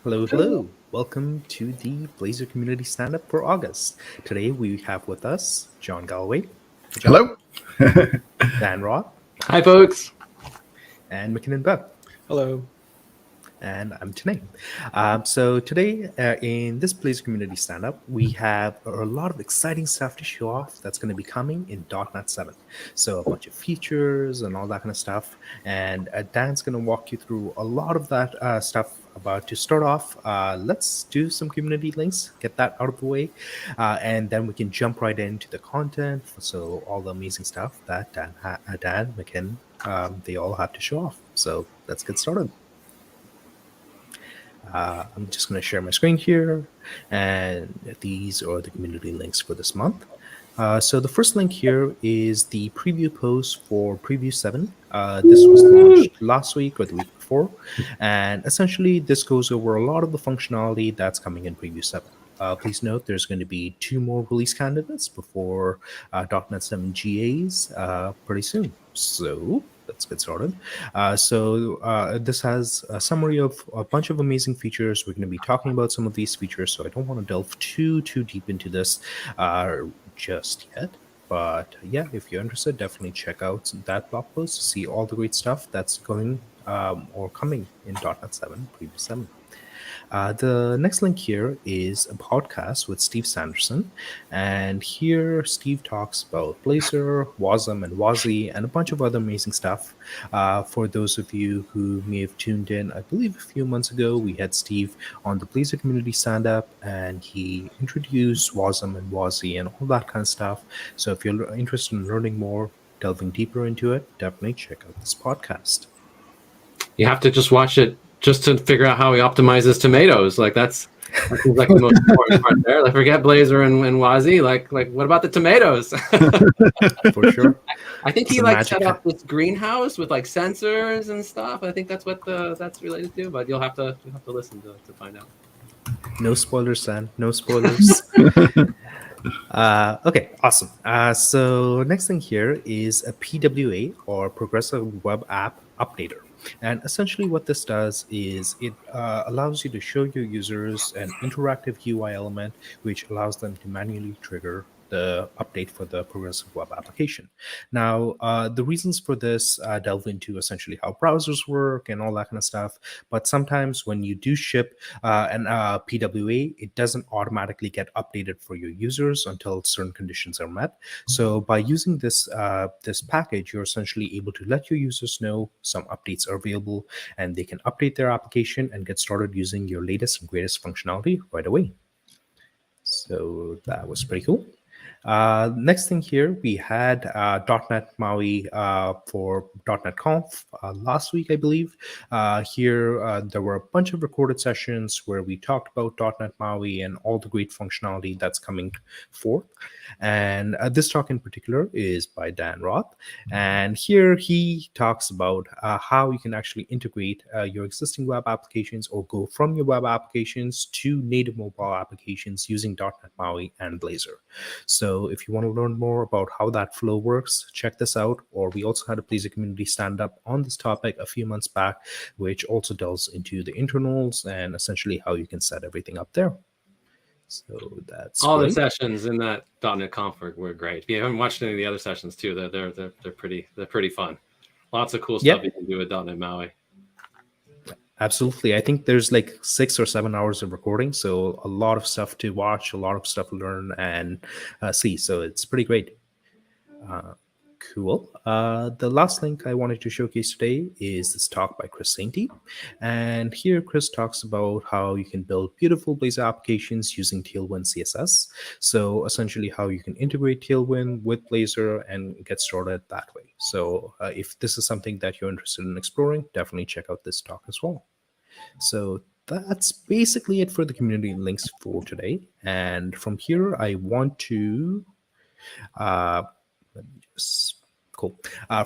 Hello, hello. Welcome to the Blazor Community Stand-Up for August. Today we have with us John Galloway. Hello. Dan Roth. Hi, folks. And Mackinnon. Hello. And I'm Tanay. So today in this Blazor Community Stand-Up, we have a lot of exciting stuff to show off that's going to be coming in dotnet 7. So a bunch of features and all that kind of stuff. And Dan's going to walk you through a lot of that stuff. But to start off, let's do some community links, get that out of the way, and then we can jump right into the content. So all the amazing stuff that Dan, Mackinnon, they all have to show off. So let's get started. I'm just going to share my screen here, and these are the community links for this month. So the first link here is the preview post for Preview 7. This was launched last week or the week before, and essentially this goes over a lot of the functionality that's coming in Preview 7. Please note there's going to be 2 more release candidates before .NET 7 GAs pretty soon. So let's get started. This has a summary of a bunch of amazing features. We're going to be talking about some of these features, so I don't want to delve too deep into this just yet. But yeah, if you're interested, definitely check out that blog post to see all the great stuff that's going or coming in .NET 7, Preview 7. The next link here is a podcast with Steve Sanderson, and here Steve talks about Blazor, Wasm, and Wazi, and a bunch of other amazing stuff. For those of you who may have tuned in, I believe a few months ago, we had Steve on the Blazor Community Stand-Up, and he introduced Wasm and Wazi and all that kind of stuff. So if you're interested in learning more, delving deeper into it, definitely check out this podcast. You have to just watch it just to figure out how he optimizes tomatoes. Like that seems like the most important part there. Like forget Blazor and Wazi. Like what about the tomatoes? For sure. I think he set up this greenhouse with like sensors and stuff. I think that's what that's related to. But you'll have to listen to find out. No spoilers, Sam. No spoilers. Okay, awesome. So next thing here is a PWA, or Progressive Web App Updater. And essentially what this does is it allows you to show your users an interactive UI element which allows them to manually trigger the update for the progressive web application. Now, the reasons for this delve into essentially how browsers work and all that kind of stuff. But sometimes when you do ship an PWA, it doesn't automatically get updated for your users until certain conditions are met. So by using this package, you're essentially able to let your users know some updates are available, and they can update their application and get started using your latest and greatest functionality right away. So that was pretty cool. Next thing here, we had .NET MAUI for .NET Conf last week, I believe. Here, there were a bunch of recorded sessions where we talked about .NET MAUI and all the great functionality that's coming forth. And this talk in particular is by Dan Roth. And here he talks about how you can actually integrate your existing web applications or go from your web applications to native mobile applications using .NET MAUI and Blazor. So if you want to learn more about how that flow works, check this out. Or we also had a Blazor community stand-up on this topic a few months back, which also delves into the internals and essentially how you can set everything up there. So that's all great. the sessions in that .NET Conf were great. If you haven't watched any of the other sessions too, they're pretty fun. Lots of cool stuff you can do with .NET MAUI. Absolutely. I think there's like 6 or 7 hours of recording, so a lot of stuff to watch, a lot of stuff to learn and see. So it's pretty great. Cool. The last link I wanted to showcase today is this talk by Chris Sainty. And here Chris talks about how you can build beautiful Blazor applications using Tailwind CSS. So essentially how you can integrate Tailwind with Blazor and get started that way. So if this is something that you're interested in exploring, definitely check out this talk as well. So that's basically it for the community links for today. And from here, I want to cool.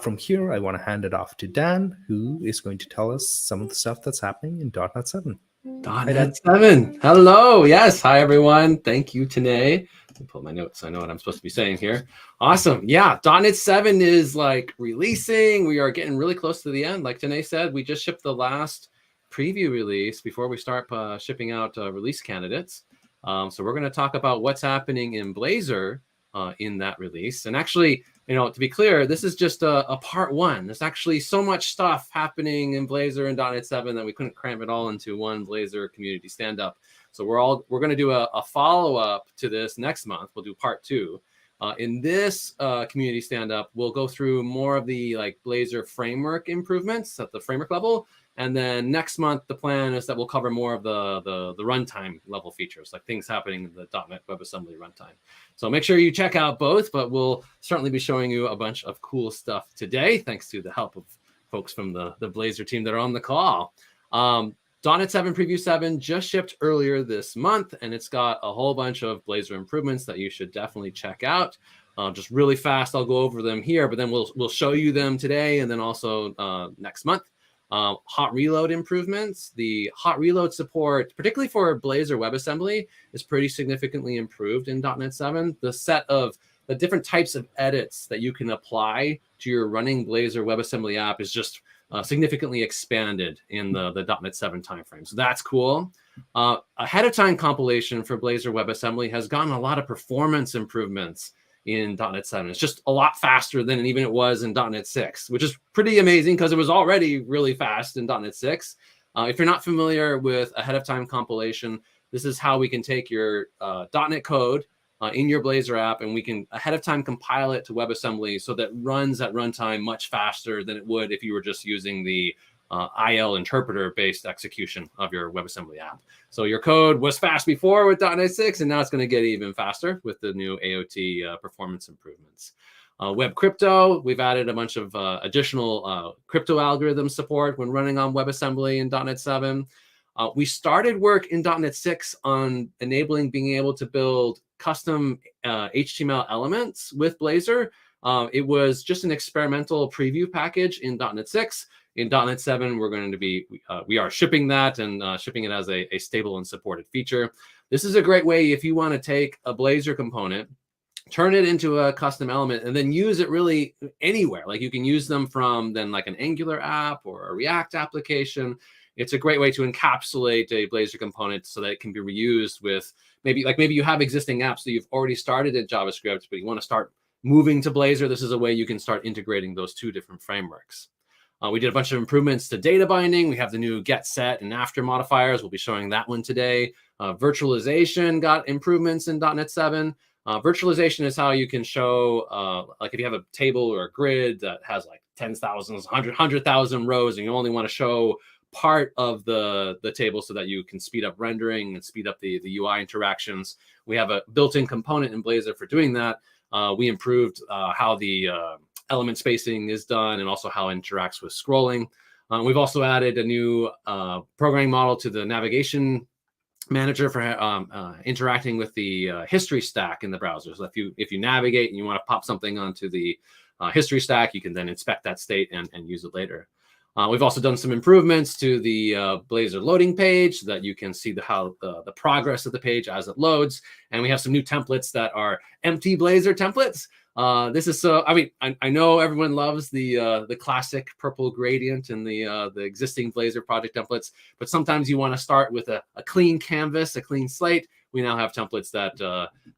From here, I want to hand it off to Dan, who is going to tell us some of the stuff that's happening in .NET 7. .NET 7. Hello. Yes. Hi, everyone. Thank you, Tanay. Let me pull my notes so I know what I'm supposed to be saying here. Awesome. Yeah. .NET 7 is like releasing. We are getting really close to the end. Like Tanay said, we just shipped the last preview release before we start shipping out release candidates. So we're going to talk about what's happening in Blazor in that release. And actually, to be clear, this is just a part one. There's actually so much stuff happening in Blazor and .NET 7 that we couldn't cram it all into one Blazor community stand-up. So we're going to do a follow-up to this next month. We'll do part 2. In this community stand-up, we'll go through more of the Blazor framework improvements at the framework level. And then next month, the plan is that we'll cover more of the runtime level features, like things happening in the .NET WebAssembly runtime. So make sure you check out both, but we'll certainly be showing you a bunch of cool stuff today, thanks to the help of folks from the Blazor team that are on the call. .NET 7 Preview 7 just shipped earlier this month, and it's got a whole bunch of Blazor improvements that you should definitely check out. Just really fast, I'll go over them here, but then we'll show you them today and then also next month. Hot reload improvements. The hot reload support, particularly for Blazor WebAssembly, is pretty significantly improved in .NET 7. The set of the different types of edits that you can apply to your running Blazor WebAssembly app is just significantly expanded in the .NET 7 timeframe. So that's cool. Ahead of time compilation for Blazor WebAssembly has gotten a lot of performance improvements in .NET 7. It's just a lot faster than even it was in .NET 6, which is pretty amazing because it was already really fast in .NET 6. If you're not familiar with ahead of time compilation, this is how we can take your .NET code in your Blazor app, and we can ahead of time compile it to WebAssembly so that runs at runtime much faster than it would if you were just using the IL interpreter-based execution of your WebAssembly app. So your code was fast before with .NET 6, and now it's going to get even faster with the new AOT performance improvements. Web crypto, we've added a bunch of additional crypto algorithm support when running on WebAssembly in .NET 7. We started work in .NET 6 on enabling being able to build custom HTML elements with Blazor. It was just an experimental preview package in .NET 6. In .NET 7, we're going to be, we are shipping that and shipping it as a stable and supported feature. This is a great way if you want to take a Blazor component, turn it into a custom element, and then use it really anywhere. Like you can use them from then like an Angular app or a React application. it's a great way to encapsulate a Blazor component so that it can be reused with maybe you have existing apps that you've already started in JavaScript, but you want to start moving to Blazor. This is a way you can start integrating those two different frameworks. We did a bunch of improvements to data binding. We have the new get, set, and after modifiers. We'll be showing that one today. Virtualization got improvements in .NET 7. Virtualization is how you can show, like if you have a table or a grid that has like 10,000, 100,000 rows, and you only want to show part of the table so that you can speed up rendering and speed up the UI interactions. We have a built-in component in Blazor for doing that. We improved how the element spacing is done and also how it interacts with scrolling. We've also added a new programming model to the navigation manager for interacting with the history stack in the browser. So if you navigate and you want to pop something onto the history stack, you can then inspect that state and use it later. We've also done some improvements to the Blazor loading page so that you can see how the progress of the page as it loads. And we have some new templates that are empty Blazor templates. This is so. I mean, I know everyone loves the classic purple gradient and the existing Blazor project templates, but sometimes you want to start with a clean canvas, a clean slate. We now have templates that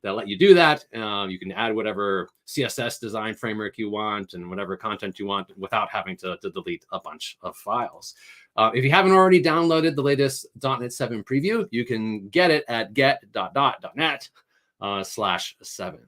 let you do that. You can add whatever CSS design framework you want and whatever content you want without having to delete a bunch of files. If you haven't already downloaded the latest .NET 7 preview, you can get it at get.net/7.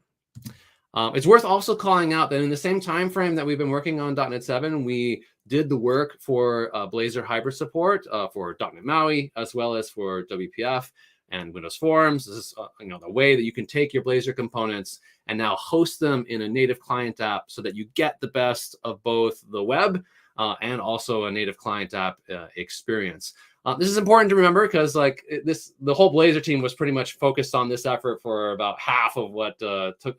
It's worth also calling out that in the same time frame that we've been working on .NET 7, we did the work for Blazor hybrid support for .NET MAUI as well as for WPF and Windows Forms. This is the way that you can take your Blazor components and now host them in a native client app so that you get the best of both the web and also a native client app experience. This is important to remember because the whole Blazor team was pretty much focused on this effort for about half of what took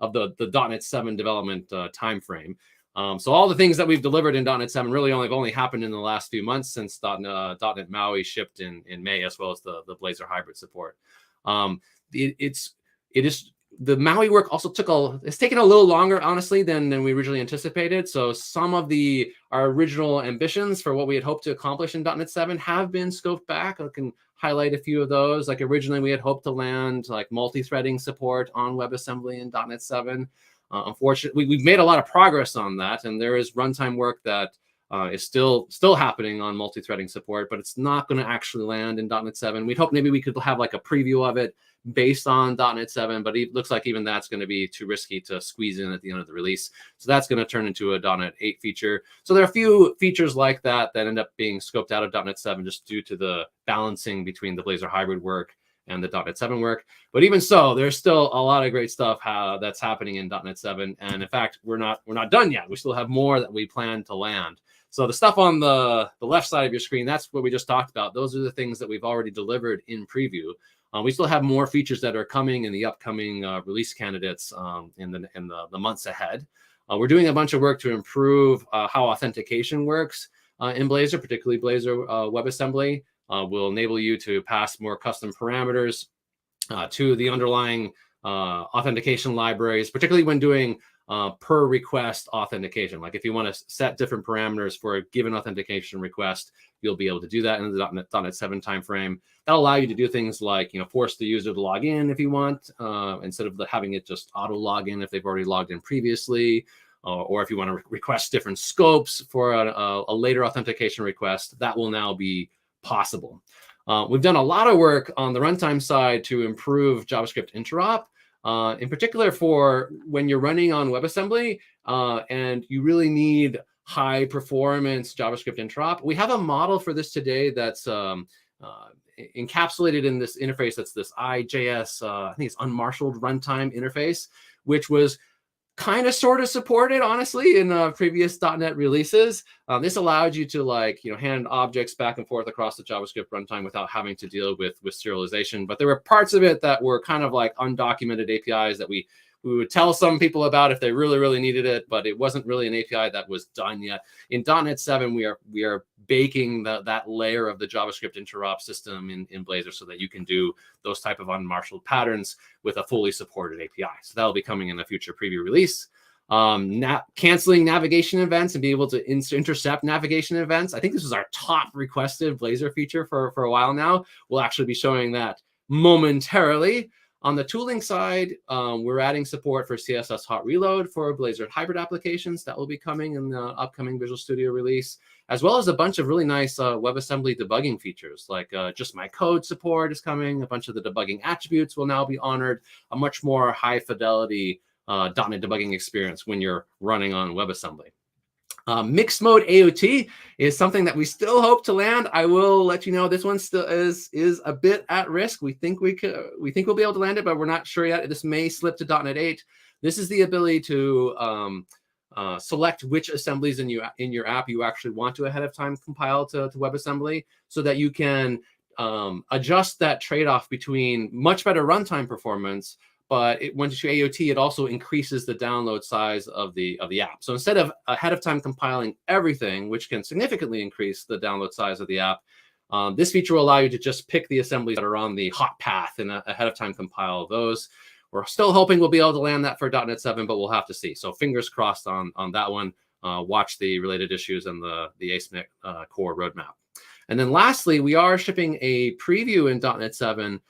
of the .NET 7 development time frame. So all the things that we've delivered in .NET 7 really only happened in the last few months since .NET MAUI shipped in May, as well as the Blazor hybrid support. The MAUI work also it's taken a little longer, honestly, than we originally anticipated. So some of our original ambitions for what we had hoped to accomplish in .NET 7 have been scoped back. I can highlight a few of those. Like originally we had hoped to land like multi-threading support on WebAssembly in .NET 7. Unfortunately, we've made a lot of progress on that, and there is runtime work that is still happening on multi-threading support, but it's not going to actually land in .NET 7. We'd hope maybe we could have like a preview of it based on .NET 7, but it looks like even that's going to be too risky to squeeze in at the end of the release. So that's going to turn into a .NET 8 feature. So there are a few features like that end up being scoped out of .NET 7 just due to the balancing between the Blazor hybrid work and the .NET 7 work. But even so, there's still a lot of great stuff that's happening in .NET 7. And in fact, we're not done yet. We still have more that we plan to land. So the stuff on the left side of your screen, that's what we just talked about. Those are the things that we've already delivered in preview. We still have more features that are coming in the upcoming release candidates in the months ahead. We're doing a bunch of work to improve how authentication works in Blazor, particularly Blazor WebAssembly. Will enable you to pass more custom parameters to the underlying authentication libraries, particularly when doing per request authentication. Like if you want to set different parameters for a given authentication request, you'll be able to do that in the .NET 7 timeframe. That'll allow you to do things like force the user to log in if you want, instead of having it just auto log in if they've already logged in previously. Or if you want to request different scopes for a later authentication request, that will now be possible. We've done a lot of work on the runtime side to improve JavaScript interop, in particular for when you're running on WebAssembly and you really need high performance JavaScript interop. We have a model for this today that's encapsulated in this interface. That's this IJS, I think it's unmarshaled runtime interface, which was kind of sort of supported, honestly, in previous .NET releases. This allowed you to hand objects back and forth across the JavaScript runtime without having to deal with serialization. But there were parts of it that were kind of like undocumented APIs that we would tell some people about if they really, really needed it, but it wasn't really an API that was done yet. In .NET 7, we are baking that layer of the JavaScript interop system in Blazor so that you can do those type of unmarshaled patterns with a fully supported API. So that'll be coming in a future preview release. canceling navigation events and be able to intercept navigation events. I think this is our top requested Blazor feature for a while now. We'll actually be showing that momentarily. On the tooling side, we're adding support for CSS hot reload for Blazor hybrid applications. That will be coming in the upcoming Visual Studio release, as well as a bunch of really nice WebAssembly debugging features, like just my code support is coming. A bunch of the debugging attributes will now be honored. A much more high fidelity .NET debugging experience when you're running on WebAssembly. Mixed mode AOT is something that we still hope to land. I will let you know this one still is a bit at risk. We think we'll be able to land it, but we're not sure yet. This may slip to .NET 8. This is the ability to select which assemblies in your app you actually want to ahead of time compile to WebAssembly, so that you can adjust that trade-off between much better runtime performance. But once you AOT, it also increases the download size of the app. So instead of ahead of time compiling everything, which can significantly increase the download size of the app, this feature will allow you to just pick the assemblies that are on the hot path and ahead of time compile those. We're still hoping we'll be able to land that for .NET 7, but we'll have to see. So fingers crossed on that one. Watch the related issues and the ASP.NET Core roadmap. And then lastly, we are shipping a preview in .NET 7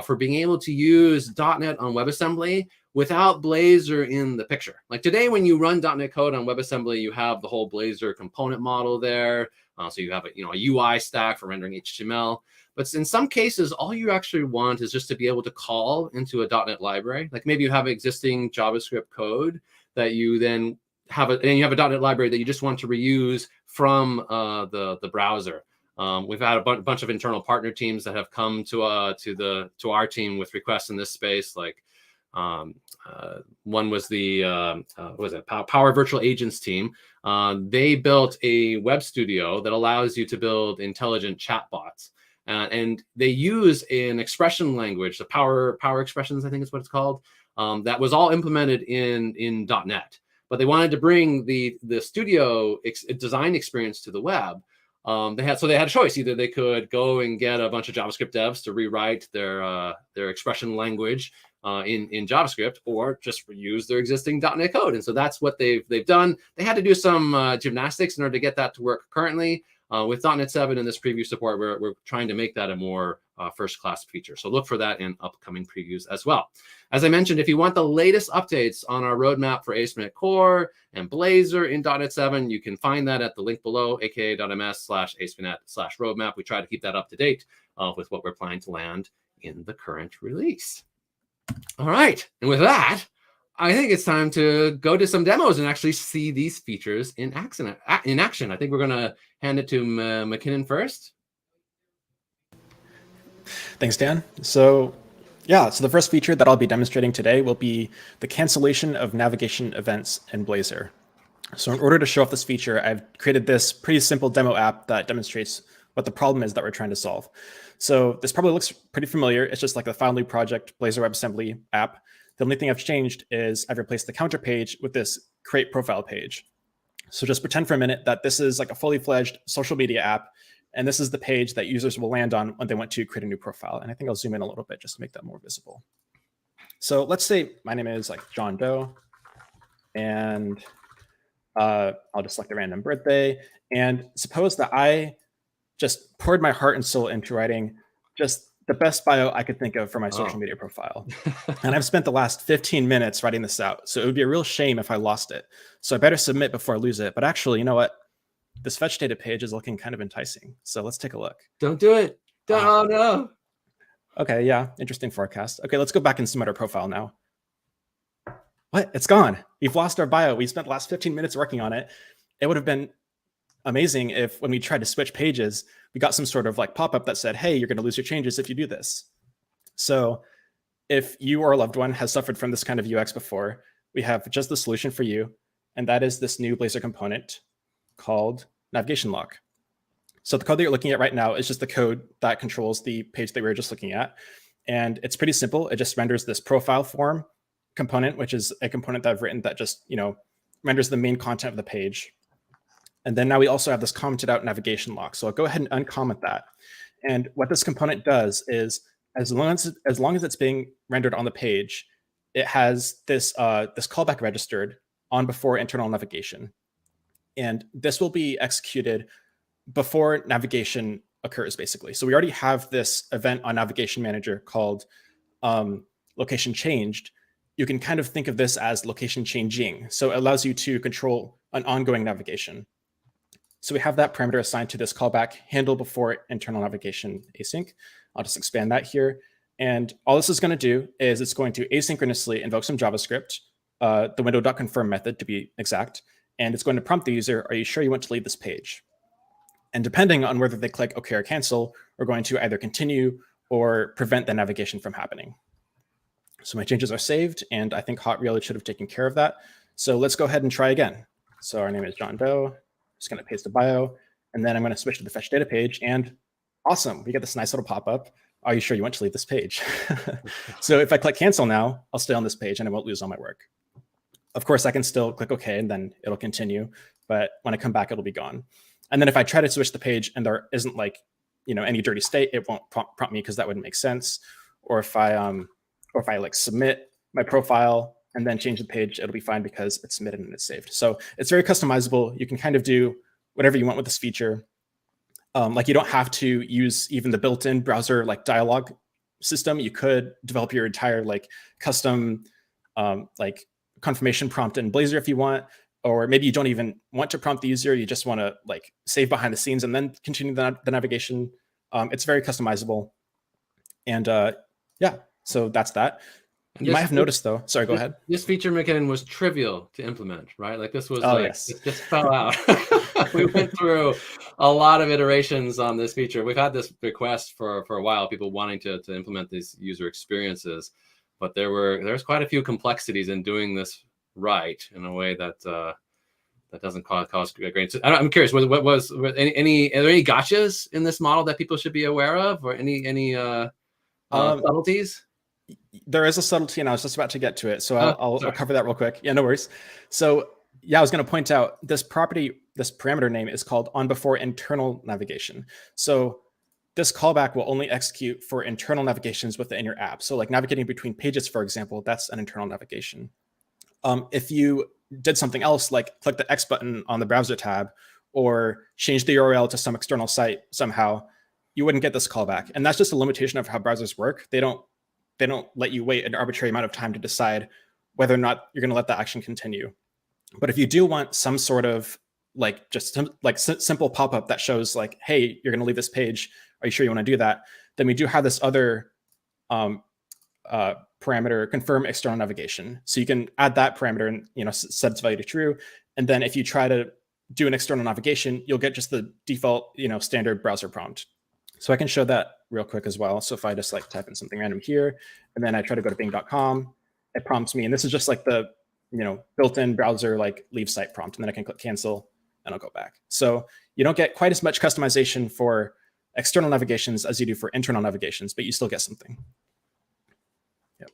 for being able to use .NET on WebAssembly without Blazor in the picture. Like today, when you run .NET code on WebAssembly, you have the whole Blazor component model there. So you have a UI stack for rendering HTML. But in some cases, all you actually want is just to be able to call into a .NET library. Like maybe you have existing JavaScript code that you then have, and you have a .NET library that you just want to reuse from the browser. We've had a bunch of internal partner teams that have come to our team with requests in this space. Like one was the Power Virtual Agents team. They built a web studio that allows you to build intelligent chatbots, and they use an expression language, the Power Expressions, I think is what it's called. That was all implemented in .NET, but they wanted to bring the studio design experience to the web. They had a choice. Either they could go and get a bunch of JavaScript devs to rewrite their expression language in JavaScript, or just reuse their existing .NET code. And so that's what they've done. They had to do some gymnastics in order to get that to work currently. With .NET 7 and this preview support, we're trying to make that a more first-class feature. So look for that in upcoming previews as well. As I mentioned, if you want the latest updates on our roadmap for ASP.NET Core and Blazor in .NET 7, you can find that at the link below, aka.ms/ASP.NET/roadmap. We try to keep that up to date with what we're planning to land in the current release. All right, and with that, I think it's time to go to some demos and actually see these features in action. I think we're going to hand it to Mackinnon first. Thanks, Dan. So the first feature that I'll be demonstrating today will be the cancellation of navigation events in Blazor. So in order to show off this feature, I've created this pretty simple demo app that demonstrates what the problem is that we're trying to solve. So this probably looks pretty familiar. It's just like the FileName project Blazor WebAssembly app. The only thing I've changed is I've replaced the counter page with this create profile page. So just pretend for a minute that this is like a fully fledged social media app, and this is the page that users will land on when they want to create a new profile. And I think I'll zoom in a little bit just to make that more visible. So let's say my name is like John Doe, and I'll just select a random birthday. And suppose that I just poured my heart and soul into writing just the best bio I could think of for my social media profile. And I've spent the last 15 minutes writing this out. So it would be a real shame if I lost it. So I better submit before I lose it. But actually, you know what? This fetch data page is looking kind of enticing. So let's take a look. Don't do it. Oh, no. Okay, yeah, interesting forecast. Okay, let's go back and submit our profile now. What? It's gone. We've lost our bio. We spent the last 15 minutes working on it. It would have been amazing if when we tried to switch pages, we got some sort of like pop-up that said, hey, you're going to lose your changes if you do this. So if you or a loved one has suffered from this kind of UX before, we have just the solution for you. And that is this new Blazor component called navigation lock. So the code that you're looking at right now is just the code that controls the page that we were just looking at. And it's pretty simple. It just renders this profile form component, which is a component that I've written that just, renders the main content of the page. And then now we also have this commented out navigation lock. So I'll go ahead and uncomment that. And what this component does is, as long as it's being rendered on the page, it has this this callback registered on before internal navigation. And this will be executed before navigation occurs, basically. So we already have this event on Navigation Manager called location changed. You can kind of think of this as location changing. So it allows you to control an ongoing navigation. So we have that parameter assigned to this callback handle before internal navigation async. I'll just expand that here. And all this is going to do is it's going to asynchronously invoke some JavaScript, the window.confirm method to be exact, and it's going to prompt the user, are you sure you want to leave this page? And depending on whether they click OK or cancel, we're going to either continue or prevent the navigation from happening. So my changes are saved, and I think Hot Reload should have taken care of that. So let's go ahead and try again. So our name is John Doe. Just going to paste a bio, and then I'm going to switch to the fetch data page, and awesome, we get this nice little pop-up. Are you sure you want to leave this page? So if I click cancel now, I'll stay on this page and I won't lose all my work. Of course, I can still click OK, and then it'll continue. But when I come back, it'll be gone. And then if I try to switch the page and there isn't like, any dirty state, it won't prompt me because that wouldn't make sense. Or if I like submit my profile and then change the page, it'll be fine because it's submitted and it's saved. So it's very customizable. You can kind of do whatever you want with this feature. Like you don't have to use even the built-in browser like dialog system. You could develop your entire like custom like confirmation prompt in Blazor if you want, or maybe you don't even want to prompt the user. You just want to like save behind the scenes and then continue the navigation. It's very customizable. And yeah, so that's that. And you might have noticed though, sorry, go ahead. This feature, Mackinnon, was trivial to implement, right? Like this was yes. It just fell out. We went through a lot of iterations on this feature. We've had this request for a while, people wanting to implement these user experiences, but there's quite a few complexities in doing this right in a way that that doesn't cause great. I'm curious, are there any gotchas in this model that people should be aware of, or any subtleties? There is a subtlety, and I was just about to get to it, so I'll cover that real quick. Yeah, no worries. So yeah, I was going to point out this parameter name is called on before internal navigation. So this callback will only execute for internal navigations within your app. So like navigating between pages, for example, that's an internal navigation. If you did something else, like click the X button on the browser tab or change the URL to some external site somehow, you wouldn't get this callback. And that's just a limitation of how browsers work. They don't let you wait an arbitrary amount of time to decide whether or not you're going to let that action continue. But if you do want some sort of like just like simple pop-up that shows like, hey, you're going to leave this page, are you sure you want to do that? Then we do have this other parameter, confirm external navigation. So you can add that parameter and set its value to true. And then if you try to do an external navigation, you'll get just the default standard browser prompt. So I can show that real quick as well. So if I just like type in something random here, and then I try to go to bing.com, it prompts me. And this is just like the built-in browser like leave site prompt. And then I can click cancel and I'll go back. So you don't get quite as much customization for external navigations as you do for internal navigations, but you still get something. Yep.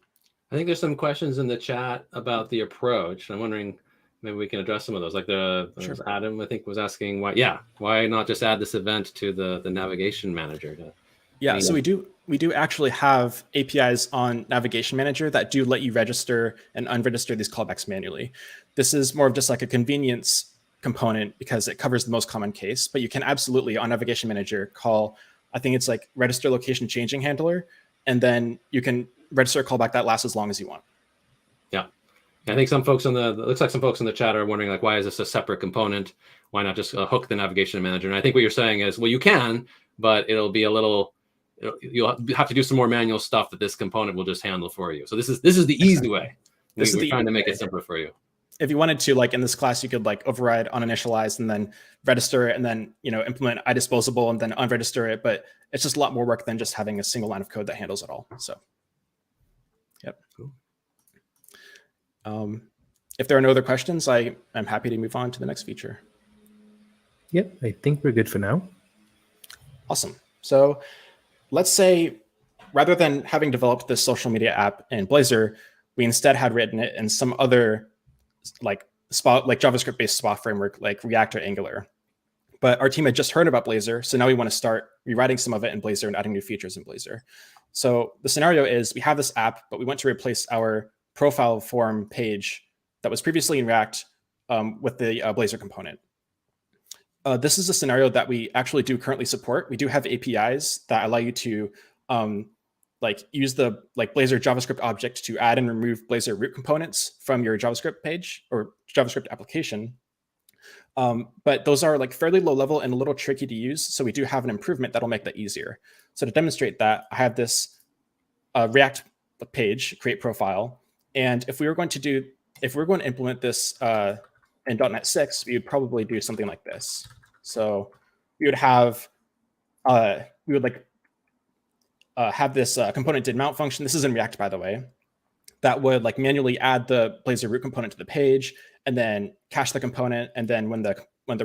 I think there's some questions in the chat about the approach. I'm wondering, maybe we can address some of those. Like Sure. Adam, I think, was asking why not just add this event to the navigation manager? Yeah, so we do actually have APIs on Navigation Manager that do let you register and unregister these callbacks manually. This is more of just like a convenience component because it covers the most common case, but you can absolutely on Navigation Manager call, I think it's like register location changing handler, and then you can register a callback that lasts as long as you want. Yeah. I think some folks looks like some folks in the chat are wondering like, why is this a separate component? Why not just hook the Navigation Manager? And I think what you're saying is, well, you can, but it'll be a little, you'll have to do some more manual stuff that this component will just handle for you. So this is the easy way. We're trying to make it simpler for you. If you wanted to, like in this class, you could like override uninitialize and then register it and then, implement iDisposable and then unregister it. But it's just a lot more work than just having a single line of code that handles it all. So, yep. Cool. If there are no other questions, I'm happy to move on to the next feature. Yep, I think we're good for now. Awesome. So let's say rather than having developed this social media app in Blazor, we instead had written it in some other like JavaScript-based SPA framework like React or Angular. But our team had just heard about Blazor, so now we want to start rewriting some of it in Blazor and adding new features in Blazor. So the scenario is we have this app, but we want to replace our profile form page that was previously in React with the Blazor component. This is a scenario that we actually do currently support. We do have APIs that allow you to use the Blazor JavaScript object to add and remove Blazor root components from your JavaScript page or JavaScript application. But those are fairly low level and a little tricky to use. So we do have an improvement that'll make that easier. So to demonstrate that, I have this React page, create profile. And if we were going to implement this in .NET 6, we would probably do something like this. So we would have have this component did mount function. This is in React, by the way, that would manually add the Blazor root component to the page and then cache the component. And then when the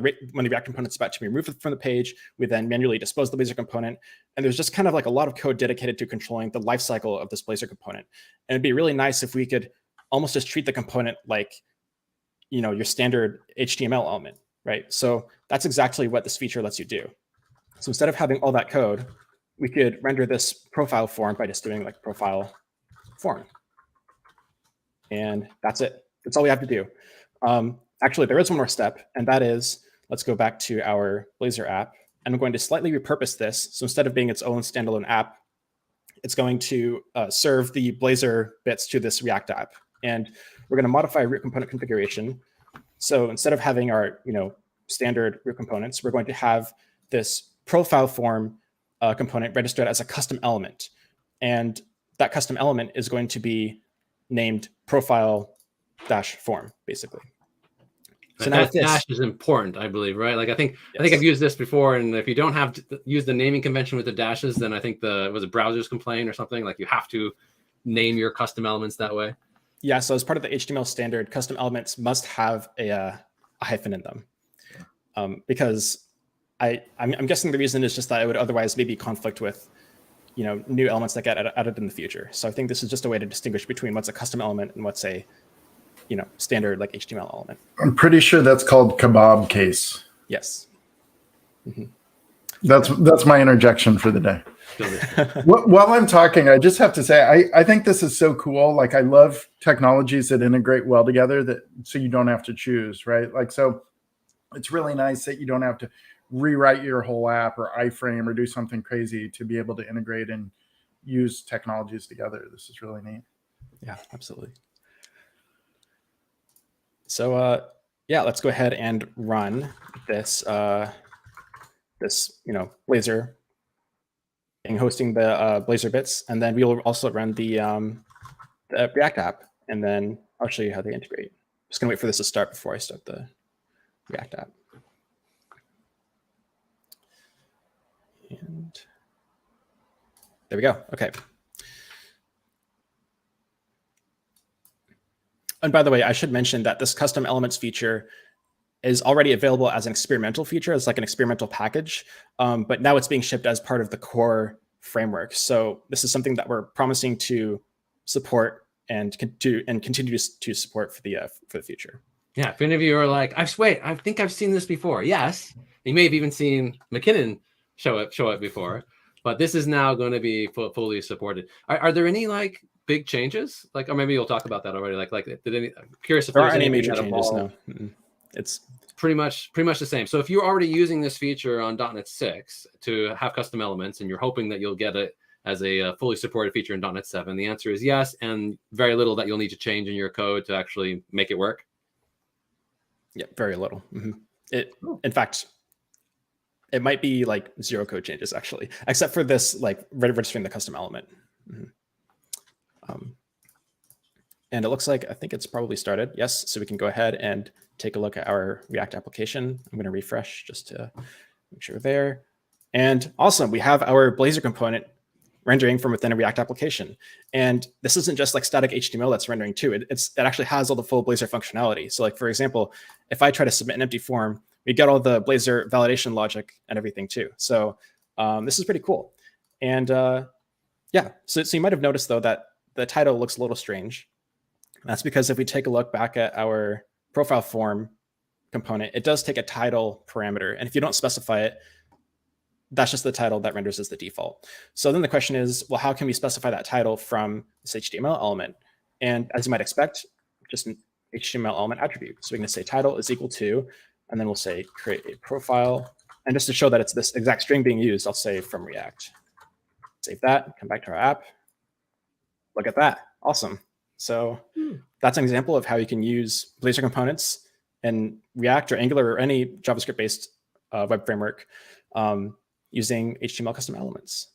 React component is about to be removed from the page, we then manually dispose the Blazor component. And there's just kind of a lot of code dedicated to controlling the lifecycle of this Blazor component. And it'd be really nice if we could almost just treat the component like, your standard HTML element, right? So that's exactly what this feature lets you do. So instead of having all that code, we could render this profile form by just doing profile form. And that's it. That's all we have to do. Actually, there is one more step, and that is, let's go back to our Blazor app. And I'm going to slightly repurpose this. So instead of being its own standalone app, it's going to serve the Blazor bits to this React app. And we're going to modify root component configuration. So instead of having our standard root components, we're going to have this profile form component registered as a custom element. And that custom element is going to be named profile-form, basically. So now that dash is important, I believe, right? I think I've used this before, and if you don't have to use the naming convention with the dashes, then I think browsers complain or something, you have to name your custom elements that way. Yeah, so as part of the HTML standard, custom elements must have a hyphen in them, because I'm guessing the reason is just that it would otherwise maybe conflict with new elements that get added in the future. So I think this is just a way to distinguish between what's a custom element and what's a standard HTML element. I'm pretty sure that's called kebab case. Yes. Mm-hmm. That's my interjection for the day. While I'm talking, I just have to say, I think this is so cool. I love technologies that integrate well together so you don't have to choose, right? So it's really nice that you don't have to rewrite your whole app or iframe or do something crazy to be able to integrate and use technologies together. This is really neat. Yeah, absolutely. So let's go ahead and run this Blazor and hosting the Blazor bits, and then we'll also run the React app, and then I'll show you how they integrate. Just gonna wait for this to start before I start the React app. And there we go. Okay. And by the way, I should mention that this custom elements feature is already available as an experimental feature, as an experimental package, but now it's being shipped as part of the core framework. So this is something that we're promising to support and continue to support for the future. Yeah, if any of you are I think I've seen this before. Yes, you may have even seen Mackinnon show it before, but this is now going to be fully supported. Are there any big changes? Or maybe you'll talk about that already. I'm curious if there are any major changes. No, it's pretty much the same. So if you're already using this feature on .NET 6 to have custom elements, and you're hoping that you'll get it as a fully supported feature in .NET 7, the answer is yes, and very little that you'll need to change in your code to actually make it work. Yeah, very little. Mm-hmm. In fact, it might be zero code changes actually, except for this registering the custom element. Mm-hmm. And it looks I think it's probably started. Yes, so we can go ahead and take a look at our React application. I'm going to refresh just to make sure we're there. And awesome, we have our Blazor component rendering from within a React application. And this isn't just static HTML that's rendering too. It actually has all the full Blazor functionality. So for example, if I try to submit an empty form, we get all the Blazor validation logic and everything too. So this is pretty cool. And so you might have noticed though that the title looks a little strange. That's because if we take a look back at our profile form component, it does take a title parameter. And if you don't specify it, that's just the title that renders as the default. So then the question is, well, how can we specify that title from this HTML element? And as you might expect, just HTML element attribute. So we can say title is equal to, and then we'll say create a profile. And just to show that it's this exact string being used, I'll say from React. Save that, come back to our app. Look at that, awesome. So that's an example of how you can use Blazor components in React or Angular or any JavaScript-based web framework using HTML custom elements.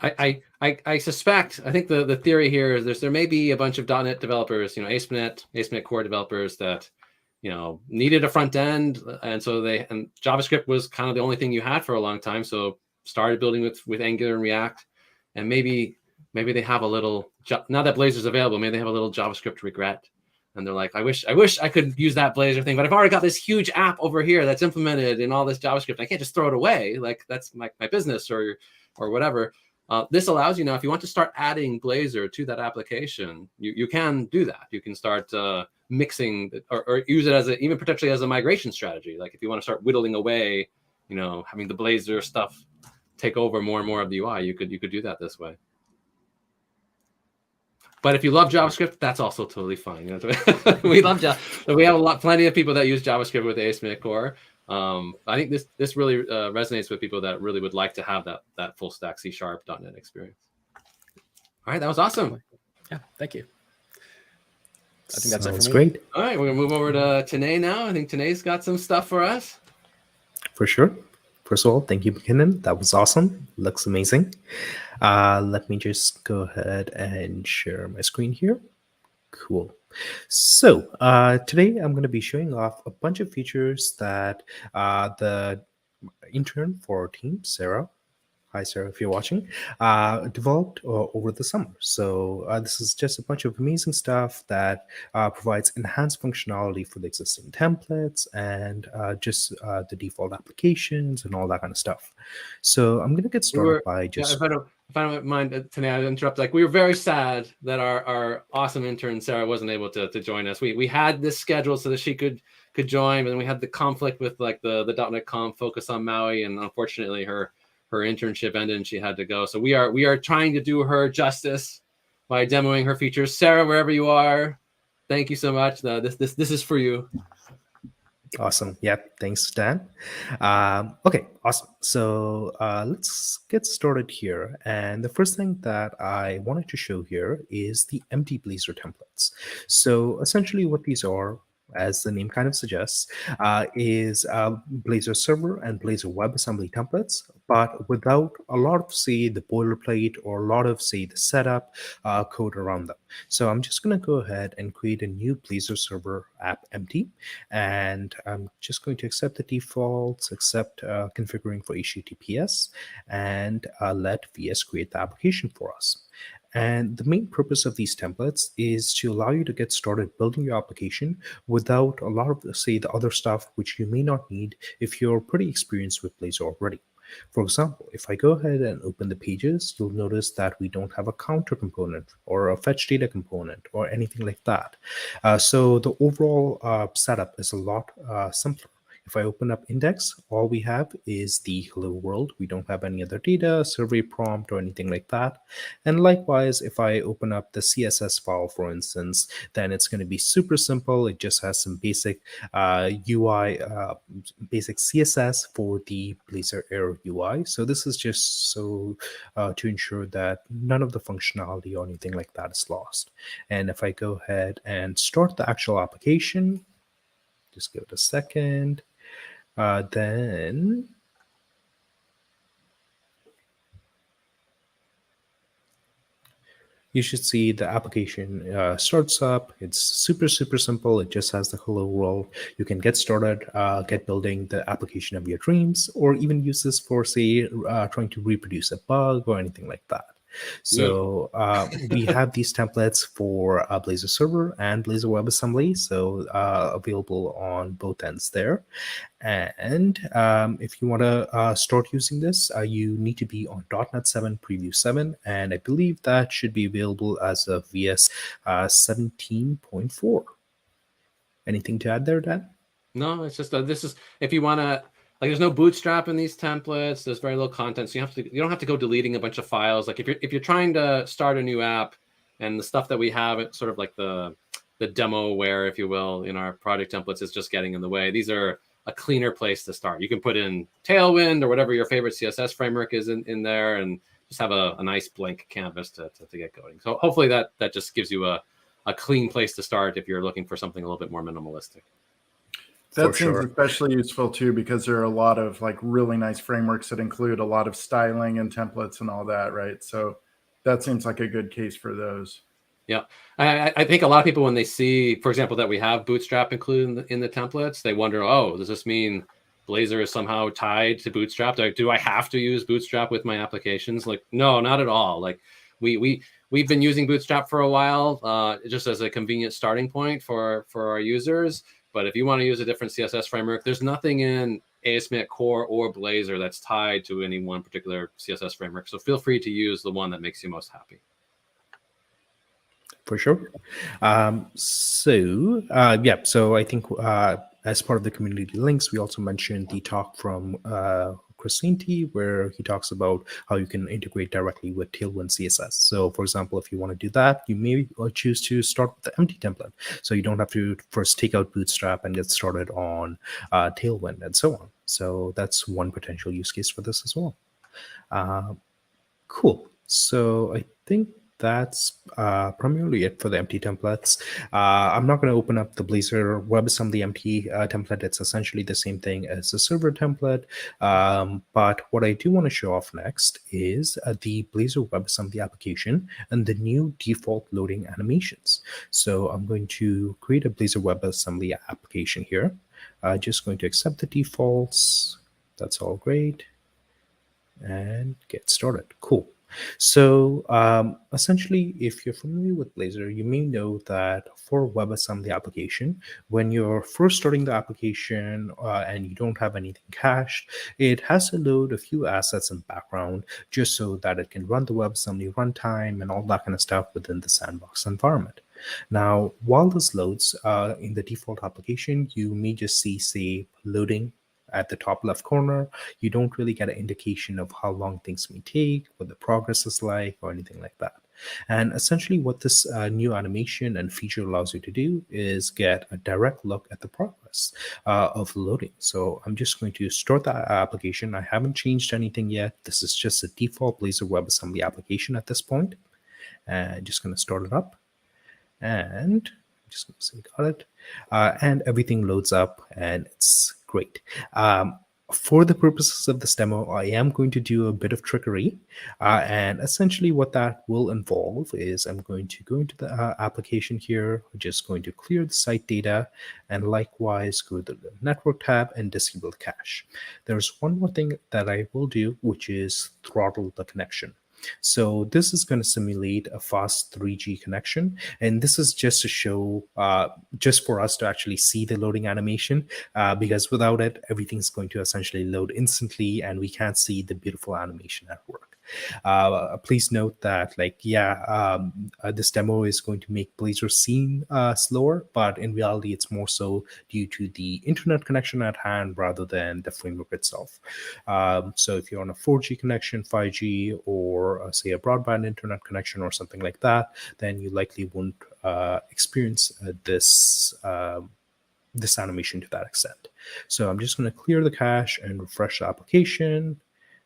I suspect, I think the theory here is there may be a bunch of .NET developers, ASP.NET Core developers that, needed a front end. And so and JavaScript was kind of the only thing you had for a long time. So started building with Angular and React. And maybe they have a little, now that Blazor's available, maybe they have a little JavaScript regret. And they're like, I wish I could use that Blazor thing, but I've already got this huge app over here that's implemented in all this JavaScript. I can't just throw it away. Like that's my business or whatever. This allows you now, if you want to start adding Blazor to that application, you can do that. You can start mixing or use it even potentially as a migration strategy. Like if you want to start whittling away, having the Blazor stuff take over more and more of the UI, you could do that this way. But if you love JavaScript, that's also totally fine. We love JavaScript. We have plenty of people that use JavaScript with ASP.NET Core. I think this really resonates with people that really would like to have that full stack C# .NET experience. All right, that was awesome. Yeah, thank you. I think that's it for me. Great. All right, we're gonna move over to Tanay now. I think Tanay's got some stuff for us. For sure. First of all, thank you, Mackinnon. That was awesome. Looks amazing. Let me just go ahead and share my screen here. Cool. So today I'm going to be showing off a bunch of features that the intern for our team, Sarah, hi Sarah if you're watching, developed over the summer. So this is just a bunch of amazing stuff that provides enhanced functionality for the existing templates and just the default applications and all that kind of stuff. So I'm going to get started by just... If I don't mind, Tanay, I'll interrupt. Like, we were very sad that our awesome intern Sarah wasn't able to join us. We had this scheduled so that she could join, but then we had the conflict with like the .NET Conf focus on Maui, and unfortunately her internship ended and she had to go. So we are trying to do her justice by demoing her features. Sarah, wherever you are, thank you so much. This is for you. Awesome. Yep. Thanks, Dan. Okay, awesome. So let's get started here. And the first thing that I wanted to show here is the empty Blazor templates. So essentially what these are, as the name kind of suggests, is Blazor server and Blazor WebAssembly templates, but without a lot of, say, the boilerplate or a lot of, say, the setup code around them. So I'm just going to go ahead and create a new Blazor server app empty, and I'm just going to accept the defaults, accept configuring for HTTPS, and let VS create the application for us. And the main purpose of these templates is to allow you to get started building your application without a lot of, say, the other stuff which you may not need if you're pretty experienced with Blazor already. For example, if I go ahead and open the pages, you'll notice that we don't have a counter component or a fetch data component or anything like that. So the overall setup is a lot simpler. If I open up index, all we have is the hello world. We don't have any other data, survey prompt, or anything like that. And likewise, if I open up the CSS file, for instance, then it's going to be super simple. It just has some basic UI, basic CSS for the Blazor Air UI. So this is just so to ensure that none of the functionality or anything like that is lost. And if I go ahead and start the actual application, just give it a second. Then you should see the application starts up. It's super simple. It just has the hello world. You can get started, get building the application of your dreams, or even use this for, say, trying to reproduce a bug or anything like that. So we have these templates for Blazor Server and Blazor WebAssembly, so available on both ends there. And if you want to start using this, you need to be on .NET 7 Preview 7, and I believe that should be available as of VS 17.4. Anything to add there, Dan? No, it's just this is if you want to. Like, there's no bootstrap in these templates. There's very little content, so you don't have to go deleting a bunch of files. Like if you're trying to start a new app, and the stuff that we have, it's sort of like the demo-ware, if you will, in our project templates is just getting in the way. These are a cleaner place to start. You can put in Tailwind or whatever your favorite CSS framework is in there, and just have a nice blank canvas to get going. So hopefully that just gives you a clean place to start if you're looking for something a little bit more minimalistic. That seems especially useful too, because there are a lot of like really nice frameworks that include a lot of styling and templates and all that, right? So that seems like a good case for those. Yeah, I think a lot of people, when they see, for example, that we have Bootstrap included in the templates, they wonder, oh, does this mean Blazor is somehow tied to Bootstrap? Do I have to use Bootstrap with my applications? Like, no, not at all. Like we've been using Bootstrap for a while, just as a convenient starting point for our users. But if you want to use a different CSS framework, there's nothing in ASP.NET Core or Blazor that's tied to any one particular CSS framework. So feel free to use the one that makes you most happy. For sure. So I think as part of the community links, we also mentioned the talk from Chris Sainty, where he talks about how you can integrate directly with Tailwind CSS. So for example, if you want to do that, you may choose to start with the empty template. So you don't have to first take out Bootstrap and get started on Tailwind and so on. So that's one potential use case for this as well. Cool. So I think that's primarily it for the empty templates. I'm not going to open up the Blazor WebAssembly empty template. It's essentially the same thing as the server template. But what I do want to show off next is the Blazor WebAssembly application and the new default loading animations. So I'm going to create a Blazor WebAssembly application here. Just going to accept the defaults. That's all great. And get started. Cool. So essentially, if you're familiar with Blazor, you may know that for WebAssembly application, when you're first starting the application and you don't have anything cached, it has to load a few assets in background just so that it can run the WebAssembly runtime and all that kind of stuff within the sandbox environment. Now, while this loads in the default application, you may just see, say, loading at the top left corner. You don't really get an indication of how long things may take, what the progress is like, or anything like that. And essentially what this new animation and feature allows you to do is get a direct look at the progress of loading. So I'm just going to start the application. I haven't changed anything yet. This is just a default Blazor WebAssembly application at this point. And just going to start it up. And I'm just going to say got it. And everything loads up and it's great. For the purposes of this demo, I am going to do a bit of trickery. And essentially what that will involve is I'm going to go into the application here, just going to clear the site data, and likewise go to the network tab and disable cache. There's one more thing that I will do, which is throttle the connection. So this is going to simulate a fast 3G connection. And this is just to show, just for us to actually see the loading animation, because without it, everything's going to essentially load instantly and we can't see the beautiful animation at work. Please note that, this demo is going to make Blazor seem slower, but in reality, it's more so due to the internet connection at hand rather than the framework itself. So if you're on a 4G connection, 5G, or say a broadband internet connection or something like that, then you likely won't experience this animation to that extent. So I'm just going to clear the cache and refresh the application.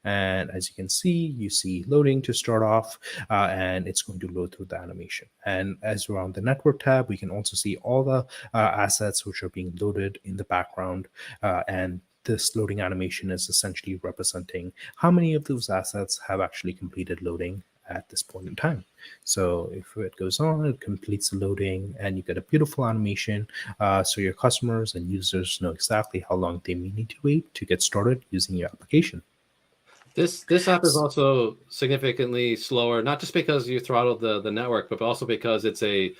And as you can see, you see loading to start off, and it's going to load through the animation. And as we're on the network tab, we can also see all the assets which are being loaded in the background. And this loading animation is essentially representing how many of those assets have actually completed loading at this point in time. So if it goes on, it completes the loading and you get a beautiful animation. So your customers and users know exactly how long they may need to wait to get started using your application. This app is also significantly slower, not just because you throttled the network, but also because it's a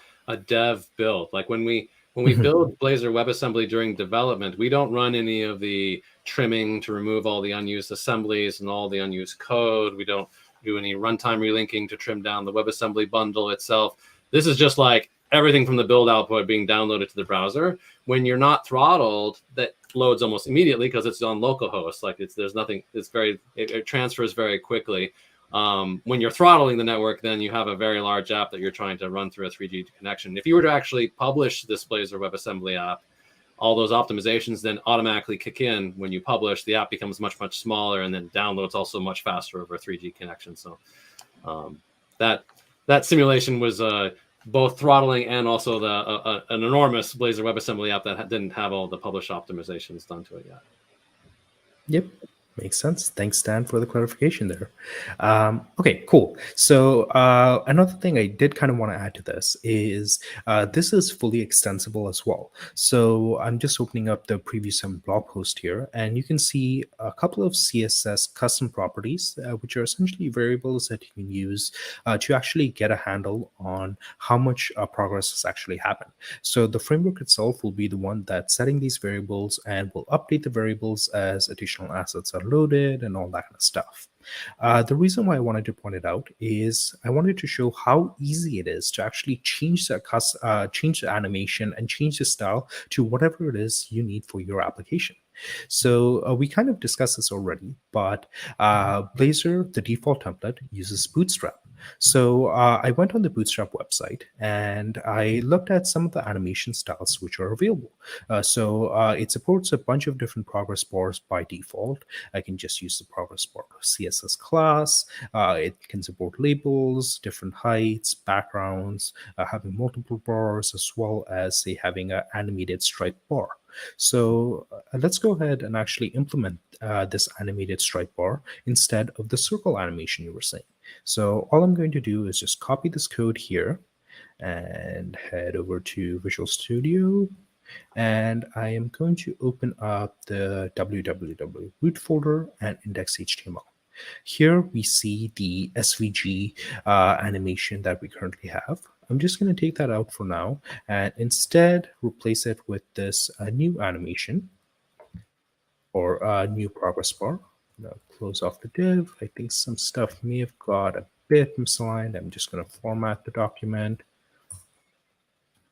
dev build. Like when we build Blazor WebAssembly during development, we don't run any of the trimming to remove all the unused assemblies and all the unused code. We don't do any runtime relinking to trim down the WebAssembly bundle itself. This is just like everything from the build output being downloaded to the browser. When you're not throttled, that loads almost immediately because it's on localhost. Like there's nothing. It transfers very quickly. When you're throttling the network, then you have a very large app that you're trying to run through a 3G connection. If you were to actually publish this Blazor WebAssembly app, all those optimizations then automatically kick in when you publish. The app becomes much, much smaller, and then downloads also much faster over a 3G connection. So that simulation was both throttling and also an enormous Blazor WebAssembly app that didn't have all the publish optimizations done to it yet. Yep. Makes sense. Thanks, Dan, for the clarification there. Okay, cool. So another thing I did kind of want to add to this is this is fully extensible as well. So I'm just opening up the previous blog post here, and you can see a couple of CSS custom properties, which are essentially variables that you can use to actually get a handle on how much progress has actually happened. So the framework itself will be the one that's setting these variables and will update the variables as additional assets are loaded and all that kind of stuff. The reason why I wanted to point it out is I wanted to show how easy it is to actually change the animation and change the style to whatever it is you need for your application. So we kind of discussed this already, but Blazor, the default template, uses Bootstrap. So I went on the Bootstrap website and I looked at some of the animation styles which are available. So it supports a bunch of different progress bars by default. I can just use the progress bar CSS class. It can support labels, different heights, backgrounds, having multiple bars, as well as, say, having an animated stripe bar. So let's go ahead and actually implement this animated stripe bar instead of the circle animation you were saying. So all I'm going to do is just copy this code here and head over to Visual Studio. And I am going to open up the www root folder and index.html. Here we see the SVG animation that we currently have. I'm just going to take that out for now and instead replace it with this new animation or a new progress bar. Now close off the div. I think some stuff may have got a bit misaligned. I'm just going to format the document.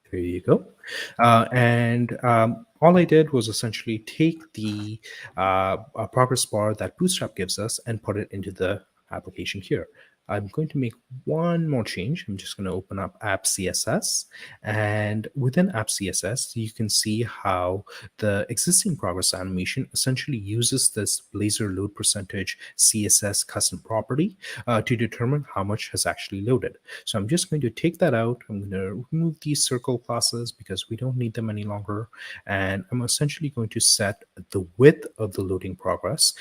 There you go. All I did was essentially take the progress bar that Bootstrap gives us and put it into the application here. I'm going to make one more change. I'm just going to open up app CSS, and within app CSS, you can see how the existing progress animation essentially uses this Blazor load percentage CSS custom property to determine how much has actually loaded. So I'm just going to take that out. I'm going to remove these circle classes because we don't need them any longer. And I'm essentially going to set the width of the loading progress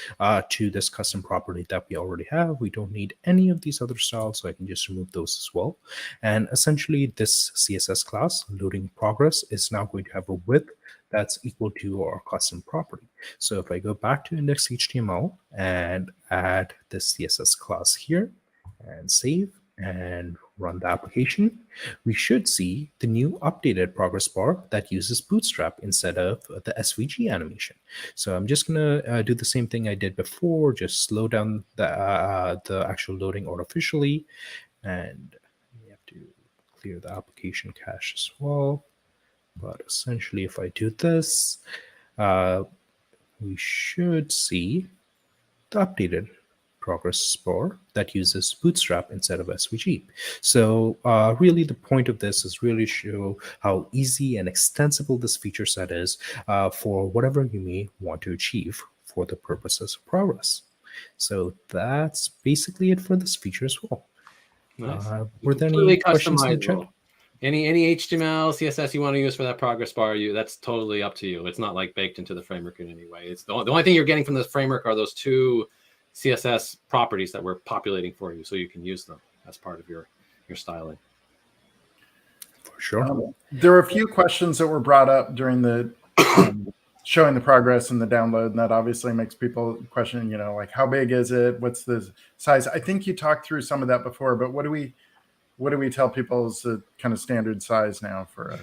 to this custom property that we already have. We don't need any of these other styles, so I can just remove those as well. And essentially this CSS class loading progress is now going to have a width that's equal to our custom property. So if I go back to index.html and add this CSS class here and save and run the application, we should see the new updated progress bar that uses Bootstrap instead of the SVG animation. So I'm just going to do the same thing I did before, just slow down the actual loading artificially. And we have to clear the application cache as well. But essentially, if I do this, we should see the updated progress bar that uses Bootstrap instead of SVG. So really the point of this is really show how easy and extensible this feature set is for whatever you may want to achieve for the purposes of progress. So that's basically it for this feature as well. Nice. Were there any questions in the chat? Any HTML, CSS you want to use for that progress bar, that's totally up to you. It's not like baked into the framework in any way. It's the only thing you're getting from the framework are those two CSS properties that we're populating for you, so you can use them as part of your styling. For sure. There are a few questions that were brought up during the showing the progress and the download, and that obviously makes people question, like how big is it? What's the size? I think you talked through some of that before, but what do we tell people is the kind of standard size now for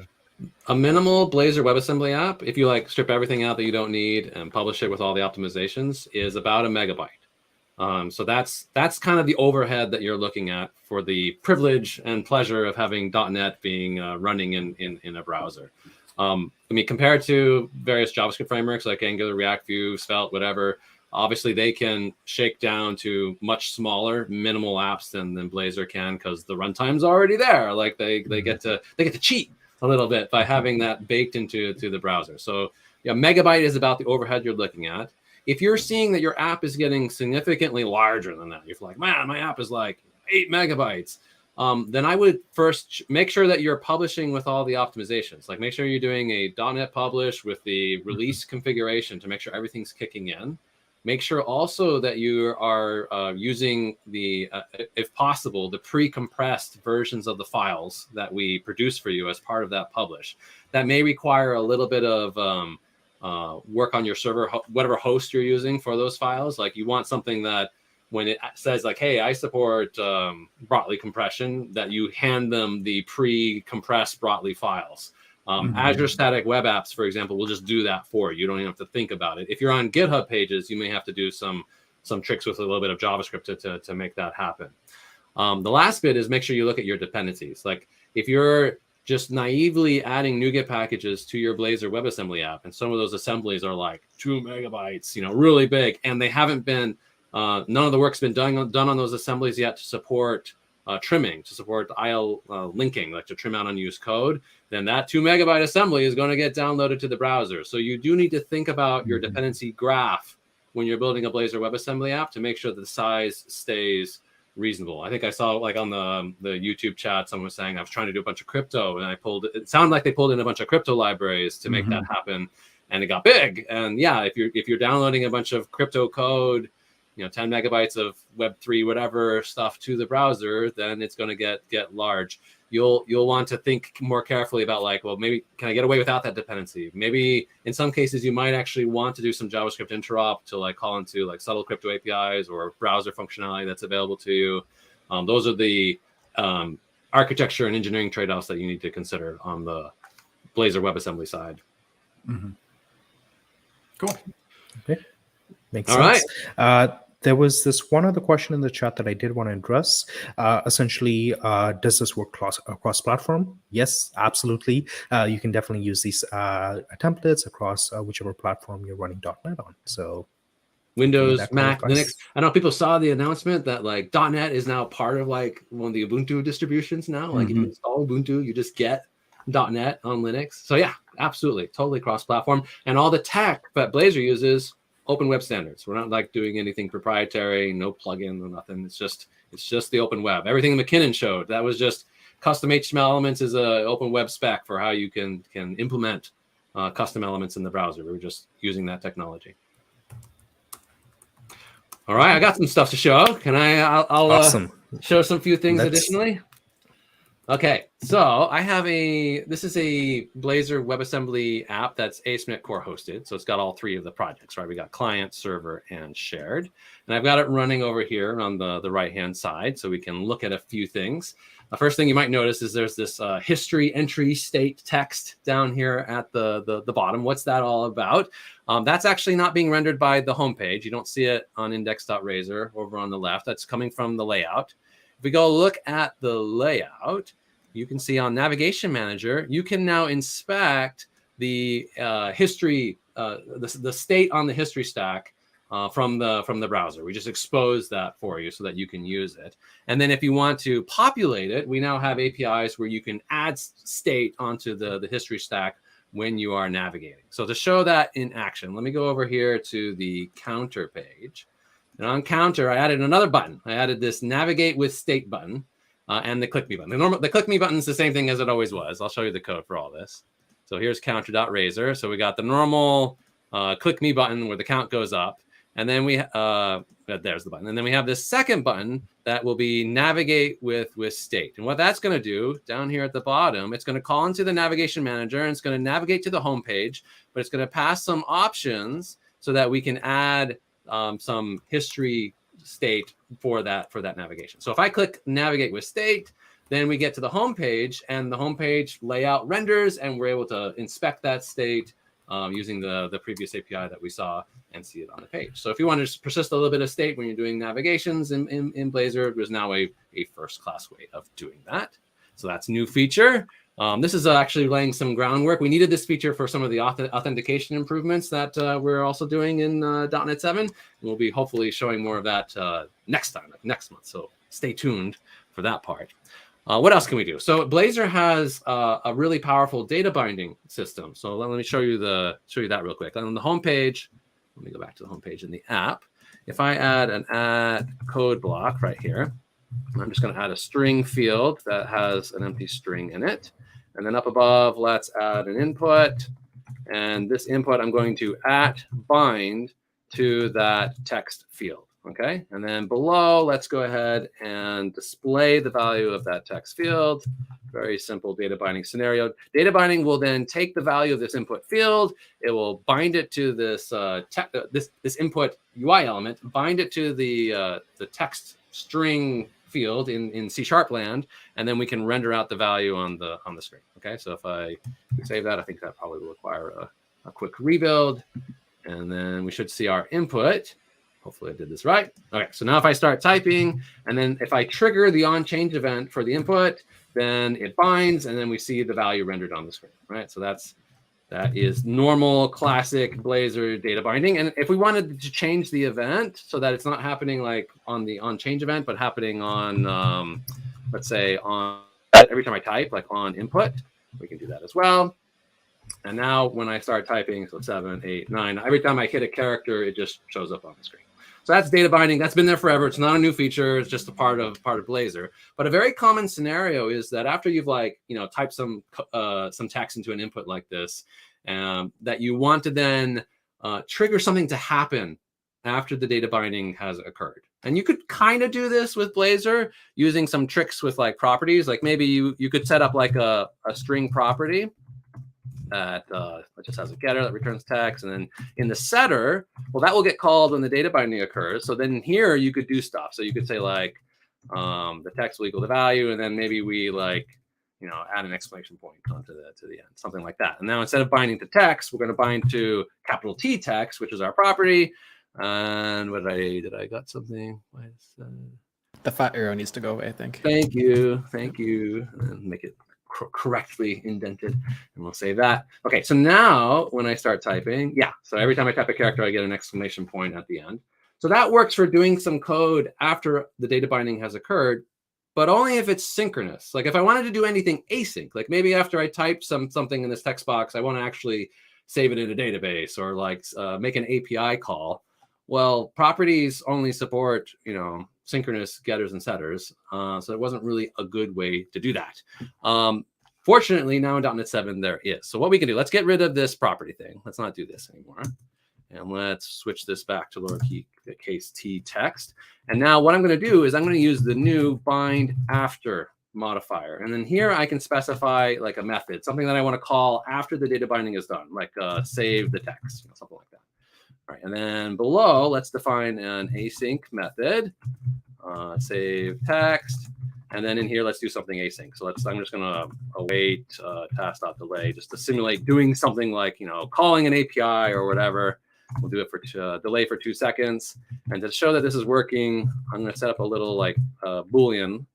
a minimal Blazor WebAssembly app? If you strip everything out that you don't need and publish it with all the optimizations, is about a megabyte. So that's kind of the overhead that you're looking at for the privilege and pleasure of having .NET being running in a browser. Compared to various JavaScript frameworks like Angular, React, Vue, Svelte, whatever, Obviously, they can shake down to much smaller, minimal apps than Blazor can because the runtime's already there. Like they get to cheat a little bit by having that baked into the browser. So yeah, megabyte is about the overhead you're looking at. If you're seeing that your app is getting significantly larger than that, you're like, man, my app is like 8 megabytes. Then I would first make sure that you're publishing with all the optimizations. Like make sure you're doing a .NET publish with the release configuration to make sure everything's kicking in. Make sure also that you are using the, if possible, the pre-compressed versions of the files that we produce for you as part of that publish. That may require a little bit of work on your server, whatever host you're using for those files. Like you want something that when it says like, hey, I support Brotli compression, that you hand them the pre-compressed Brotli files. Azure Static Web Apps, for example, will just do that for you. You don't even have to think about it. If you're on GitHub pages, you may have to do some tricks with a little bit of JavaScript to make that happen. The last bit is make sure you look at your dependencies. Like if you're just naively adding NuGet packages to your Blazor WebAssembly app, and some of those assemblies are like 2 megabytes, really big, and they haven't been, none of the work's been done on those assemblies yet to support trimming, to support IL linking, like to trim out unused code, then that 2 megabyte assembly is going to get downloaded to the browser. So you do need to think about your dependency graph when you're building a Blazor WebAssembly app to make sure that the size stays reasonable. I think I saw like on the YouTube chat, someone was saying I was trying to do a bunch of crypto, and it sounded like they pulled in a bunch of crypto libraries to make that happen, and it got big. And yeah, if you're downloading a bunch of crypto code, 10 megabytes of Web3 whatever stuff to the browser, then it's going to get large. You'll want to think more carefully about like, well, maybe can I get away without that dependency? Maybe in some cases you might actually want to do some JavaScript interop to like call into like subtle crypto APIs or browser functionality that's available to you. Those are the architecture and engineering trade-offs that you need to consider on the Blazor WebAssembly side. Cool. Okay. Makes All sense. Right. There was this one other question in the chat that I did want to address. Essentially, does this work across platform? Yes, absolutely. You can definitely use these templates across whichever platform you're running .NET on. So Windows, Mac, Linux. I know people saw the announcement that like .NET is now part of like one of the Ubuntu distributions now. Like if you install Ubuntu, you just get .NET on Linux. So yeah, absolutely, totally cross-platform. And all the tech that Blazor uses, open web standards. We're not like doing anything proprietary, no plugin or nothing. It's just the open web. Everything Mackinnon showed, that was just custom HTML elements is a open web spec for how you can implement custom elements in the browser. We were just using that technology. All right, I got some stuff to show. Can I'll awesome. Show some few things additionally. Okay, so I have this is a Blazor WebAssembly app that's ASP.NET Core hosted. So it's got all three of the projects, right? We got client, server, and shared. And I've got it running over here on the right-hand side so we can look at a few things. The first thing you might notice is there's this history entry state text down here at the bottom. What's that all about? That's actually not being rendered by the homepage. You don't see it on index.razor over on the left. That's coming from the layout. If we go look at the layout, you can see on Navigation Manager, you can now inspect the history, the state on the history stack from the browser. We just exposed that for you so that you can use it. And then if you want to populate it, we now have APIs where you can add state onto the history stack when you are navigating. So to show that in action, let me go over here to the counter page. And on counter, I added another button. I added this navigate with state button and the click me button. The click me button is the same thing as it always was. I'll show you the code for all this. So here's counter.razor. So we got the normal click me button where the count goes up. And then there's the button. And then we have this second button that will be navigate with state. And what that's going to do down here at the bottom, it's going to call into the navigation manager and it's going to navigate to the home page, but it's going to pass some options so that we can add some history state for that navigation. So if I click navigate with state, then we get to the home page and the home page layout renders and we're able to inspect that state using the previous API that we saw and see it on the page. So if you want to persist a little bit of state when you're doing navigations in Blazor, there's now a first class way of doing that. So that's a new feature. This is actually laying some groundwork. We needed this feature for some of the authentication improvements that we're also doing in .NET 7. We'll be hopefully showing more of that next time, like next month. So stay tuned for that part. What else can we do? So Blazor has a really powerful data binding system. So let me show you that real quick. On the home page, let me go back to the home page in the app. If I add an add code block right here, I'm just going to add a string field that has an empty string in it. And then up above, let's add an input. And this input, I'm going to @bind to that text field. Okay. And then below, let's go ahead and display the value of that text field. Very simple data binding scenario. Data binding will then take the value of this input field. It will bind it to this this input UI element, bind it to the text string field in C# land, and then we can render out the value on the screen. Okay, so if I save that, I think that probably will require a quick rebuild, and then we should see our input. Hopefully I did this right. Okay, so now if I start typing, and then if I trigger the onChange event for the input, then it binds, and then we see the value rendered on the screen, right? So that is normal, classic Blazor data binding. And if we wanted to change the event so that it's not happening like on the onChange event, but happening on, let's say, on every time I type, like on input, we can do that as well. And now when I start typing, so 7, 8, 9, every time I hit a character, it just shows up on the screen. So that's data binding. That's been there forever. It's not a new feature. It's just a part of Blazor. But a very common scenario is that after you've typed some text into an input like this, that you want to then trigger something to happen after the data binding has occurred. And you could kind of do this with Blazor using some tricks with like properties. Like maybe you could set up like a string property that just has a getter that returns text, and then in the setter, well, that will get called when the data binding occurs. So then here you could do stuff. So you could say like the text will equal the value, and then maybe we add an exclamation point onto the end, something like that. And now instead of binding to text, we're going to bind to capital T text, which is our property. And did I got something? The fat arrow needs to go away, I think. Thank you, and make it correctly indented, and we'll save that. Okay, so now when I start typing, so every time I type a character, I get an exclamation point at the end. So that works for doing some code after the data binding has occurred, but only if it's synchronous. Like if I wanted to do anything async, like maybe after I type something in this text box, I want to actually save it in a database or like make an API call. Well, properties only support, synchronous getters and setters. So it wasn't really a good way to do that. Fortunately, now in .NET 7, there is. So what we can do, let's get rid of this property thing. Let's not do this anymore. And let's switch this back to lowercase t text. And now what I'm going to do is I'm going to use the new bind after modifier. And then here I can specify like a method, something that I want to call after the data binding is done, like save the text, something like that. All right, and then below, let's define an async method, save text, and then in here, let's do something async. So I'm just gonna await task.delay just to simulate doing something like, calling an API or whatever. We'll do it for delay for 2 seconds. And to show that this is working, I'm gonna set up a little like Boolean,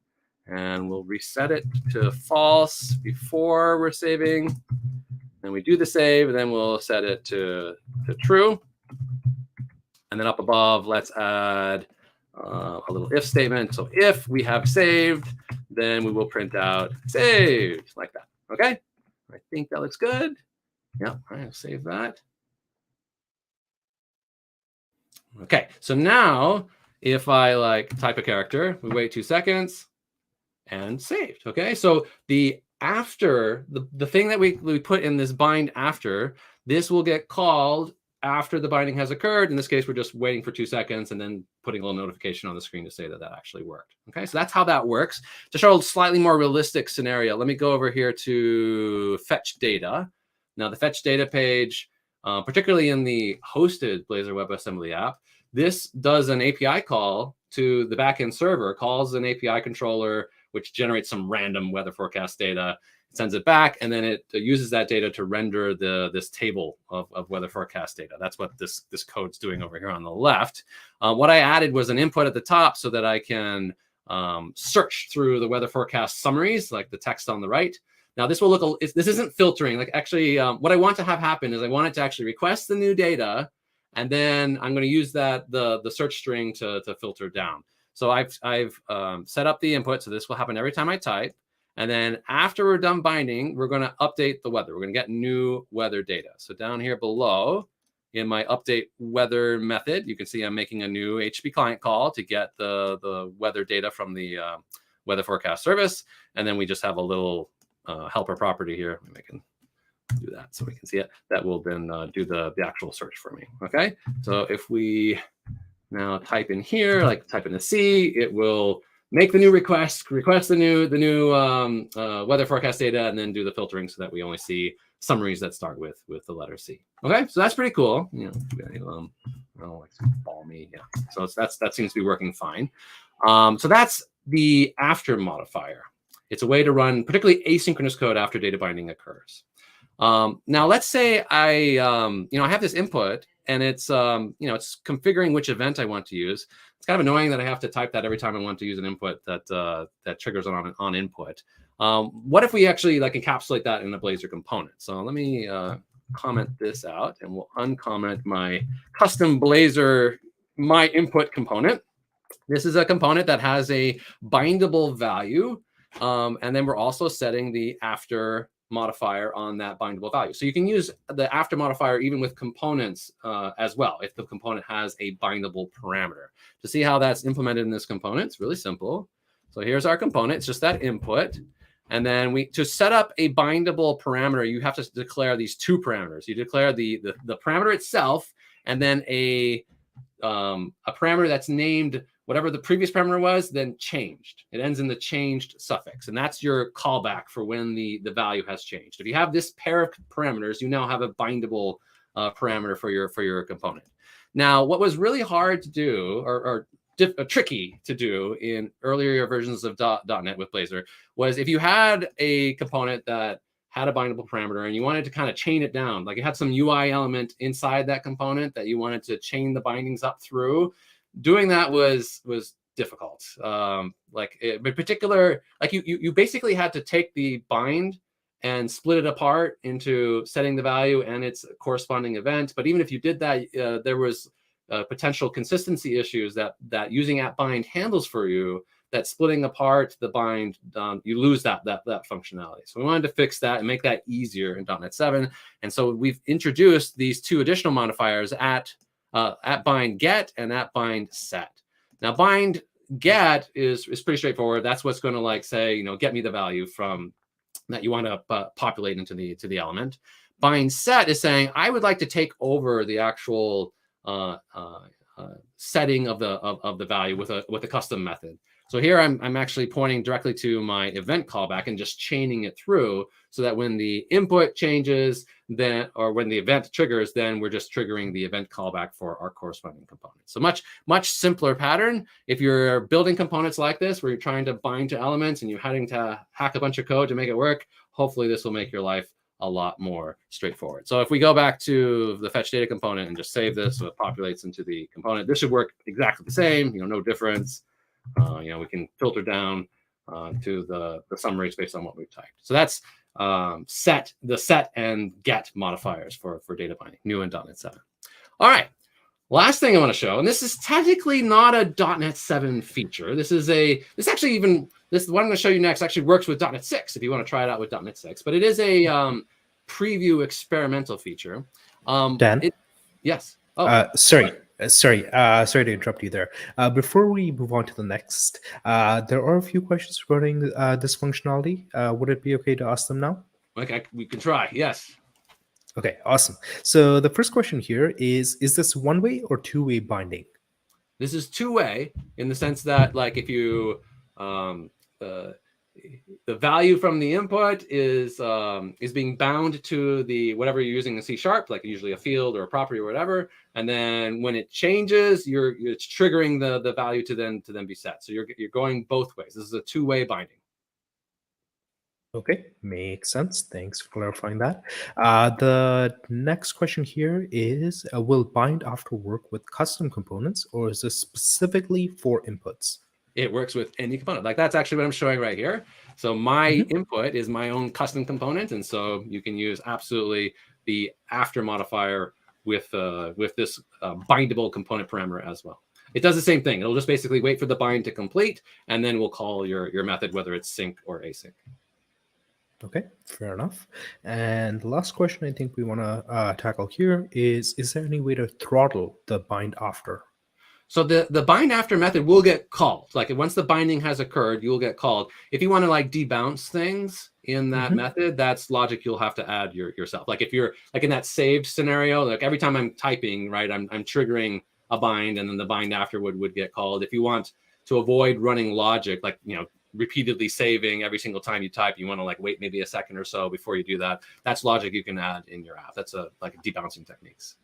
and we'll reset it to false before we're saving. Then we do the save, and then we'll set it to true. And then up above, let's add a little if statement. So if we have saved, then we will print out saved like that. Okay, I think that looks good. Yeah, all right, I'll save that. Okay, so now if I type a character, we wait 2 seconds and saved. Okay, so the thing that we put in this bind after, this will get called after the binding has occurred. In this case, we're just waiting for 2 seconds and then putting a little notification on the screen to say that actually worked. Okay, so that's how that works. To show a slightly more realistic scenario, let me go over here to fetch data. Now the fetch data page, particularly in the hosted Blazor WebAssembly app, this does an API call to the backend server, calls an API controller, which generates some random weather forecast data, sends it back, and then it uses that data to render this table of weather forecast data. That's what this code's doing over here on the left. What I added was an input at the top so that I can search through the weather forecast summaries, like the text on the right. Now this will look, this isn't filtering. Like actually, what I want to have happen is I want it to actually request the new data, and then I'm going to use that the search string to filter down. So I've set up the input, so this will happen every time I type. And then after we're done binding, we're going to update the weather. We're going to get new weather data. So down here below in my update weather method, you can see I'm making a new HTTP client call to get the weather data from the weather forecast service. And then we just have a little helper property here. Maybe I can do that so we can see it. That will then do the actual search for me. Okay. So if we now type in here, like type in a C, it will make the new request the new weather forecast data, and then do the filtering so that we only see summaries that start with the letter C. Okay, so that's pretty cool. You know, like balmy, yeah. So that seems to be working fine. So that's the after modifier. It's a way to run particularly asynchronous code after data binding occurs. Now let's say I have this input and it's it's configuring which event I want to use. It's kind of annoying that I have to type that every time I want to use an input that triggers on input. What if we actually like encapsulate that in a Blazor component? So let me comment this out, and we'll uncomment my custom Blazor my input component. This is a component that has a bindable value, and then we're also setting the after modifier on that bindable value. So you can use the after modifier even with components as well, if the component has a bindable parameter. To see how that's implemented in this component, it's really simple. So here's our component. It's just that input. And then to set up a bindable parameter, you have to declare these two parameters. You declare the parameter itself, and then a parameter that's named whatever the previous parameter was, then changed. It ends in the changed suffix, and that's your callback for when the value has changed. If you have this pair of parameters, you now have a bindable parameter for your component. Now, what was really hard to do, or tricky to do in earlier versions of .NET with Blazor, was if you had a component that had a bindable parameter and you wanted to kind of chain it down, like you had some UI element inside that component that you wanted to chain the bindings up through, doing that was difficult. In particular, like you basically had to take the bind and split it apart into setting the value and its corresponding event. But even if you did that, there was potential consistency issues that using @bind handles for you, that splitting apart the bind, you lose that functionality. So we wanted to fix that and make that easier in .NET 7. And so we've introduced these two additional modifiers at bind get and at bind set. Now bind get is pretty straightforward. That's what's going to like say, get me the value from that you want to populate into the element. Bind set is saying I would like to take over the actual setting of the value with a custom method. So here I'm actually pointing directly to my event callback and just chaining it through so that when the input changes, or when the event triggers, then we're just triggering the event callback for our corresponding component. So much simpler pattern. If you're building components like this, where you're trying to bind to elements and you're having to hack a bunch of code to make it work, hopefully this will make your life a lot more straightforward. So if we go back to the fetch data component and just save this so it populates into the component, this should work exactly the same, no difference. We can filter down to the summaries based on what we've typed. So that's the set and get modifiers for data binding, new in .NET 7. All right, last thing I want to show, and this is technically not a .NET 7 feature. This what I'm going to show you next actually works with .NET 6 if you want to try it out with .NET 6, but it is a preview experimental feature. Dan? Yes. Oh, sorry to interrupt you there. Before we move on to the next, there are a few questions regarding this functionality. Would it be okay to ask them now? Okay, we can try. Yes. Okay, awesome. So the first question here is this one-way or two-way binding? This is two-way in the sense that, like, if you the value from the input is being bound to the whatever you're using in C#, like usually a field or a property or whatever, and then when it changes, it's triggering the value to then be set. So you're going both ways. This is a two-way binding. Okay, makes sense. Thanks for clarifying that. The next question here is, will bind after work with custom components, or is this specifically for inputs? It works with any component. Like that's actually what I'm showing right here. So my input is my own custom component, and so you can use absolutely the after modifier with this bindable component parameter as well. It does the same thing. It'll just basically wait for the bind to complete, and then we'll call your method, whether it's sync or async. Okay, fair enough. And the last question I think we want to tackle here is there any way to throttle the bind after? So the bind after method will get called. Like once the binding has occurred, you'll get called. If you want to like debounce things in that method, that's logic you'll have to add yourself. Like if you're like in that saved scenario, like every time I'm typing, right, I'm triggering a bind, and then the bind after would get called. If you want to avoid running logic, like, you know, repeatedly saving every single time you type, you want to like wait maybe a second or so before you do that. That's logic you can add in your app. That's like debouncing techniques.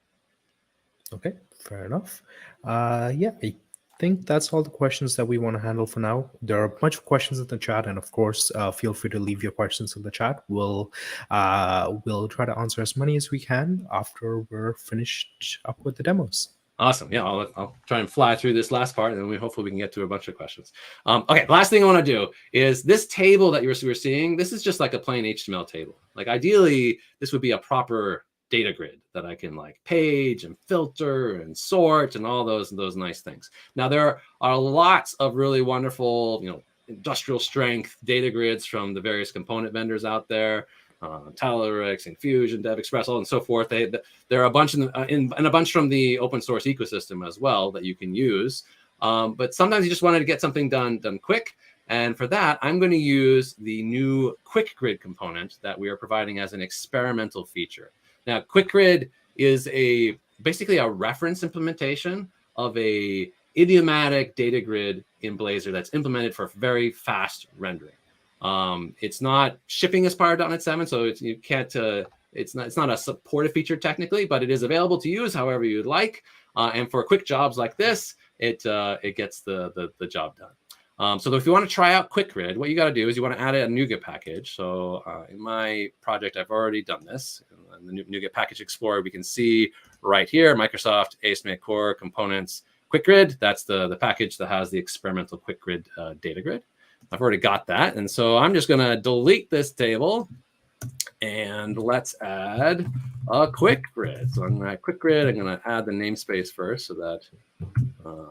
Okay, fair enough. Yeah, I think that's all the questions that we want to handle for now. There are a bunch of questions in the chat, and of course, feel free to leave your questions in the chat. We'll try to answer as many as we can after we're finished up with the demos. Awesome. Yeah, I'll try and fly through this last part, and then hopefully we can get to a bunch of questions. Okay, the last thing I want to do is this table that we're seeing. This is just like a plain HTML table. Like ideally, this would be a proper data grid that I can like page and filter and sort and all those nice things. Now there are lots of really wonderful, you know, industrial strength data grids from the various component vendors out there. Talarix, Infusion, DevExpress, and so forth. There are a bunch and a bunch from the open source ecosystem as well that you can use. But sometimes you just wanted to get something done quick. And for that, I'm going to use the new Quick Grid component that we are providing as an experimental feature. Now, Quick Grid is basically a reference implementation of a idiomatic data grid in Blazor that's implemented for very fast rendering. It's not shipping as part of .NET 7, so it's not a supported feature technically, but it is available to use however you'd like. And for quick jobs like this, it gets the job done. So if you want to try out Quick Grid, what you got to do is you want to add a NuGet package. So in my project, I've already done this. In the NuGet package explorer, we can see right here, Microsoft ASP.NET Core Components Quick Grid. That's the package that has the experimental Quick Grid data grid. I've already got that. And so I'm just going to delete this table and let's add a Quick Grid. So I'm going to add Quick Grid. I'm going to add the namespace first so that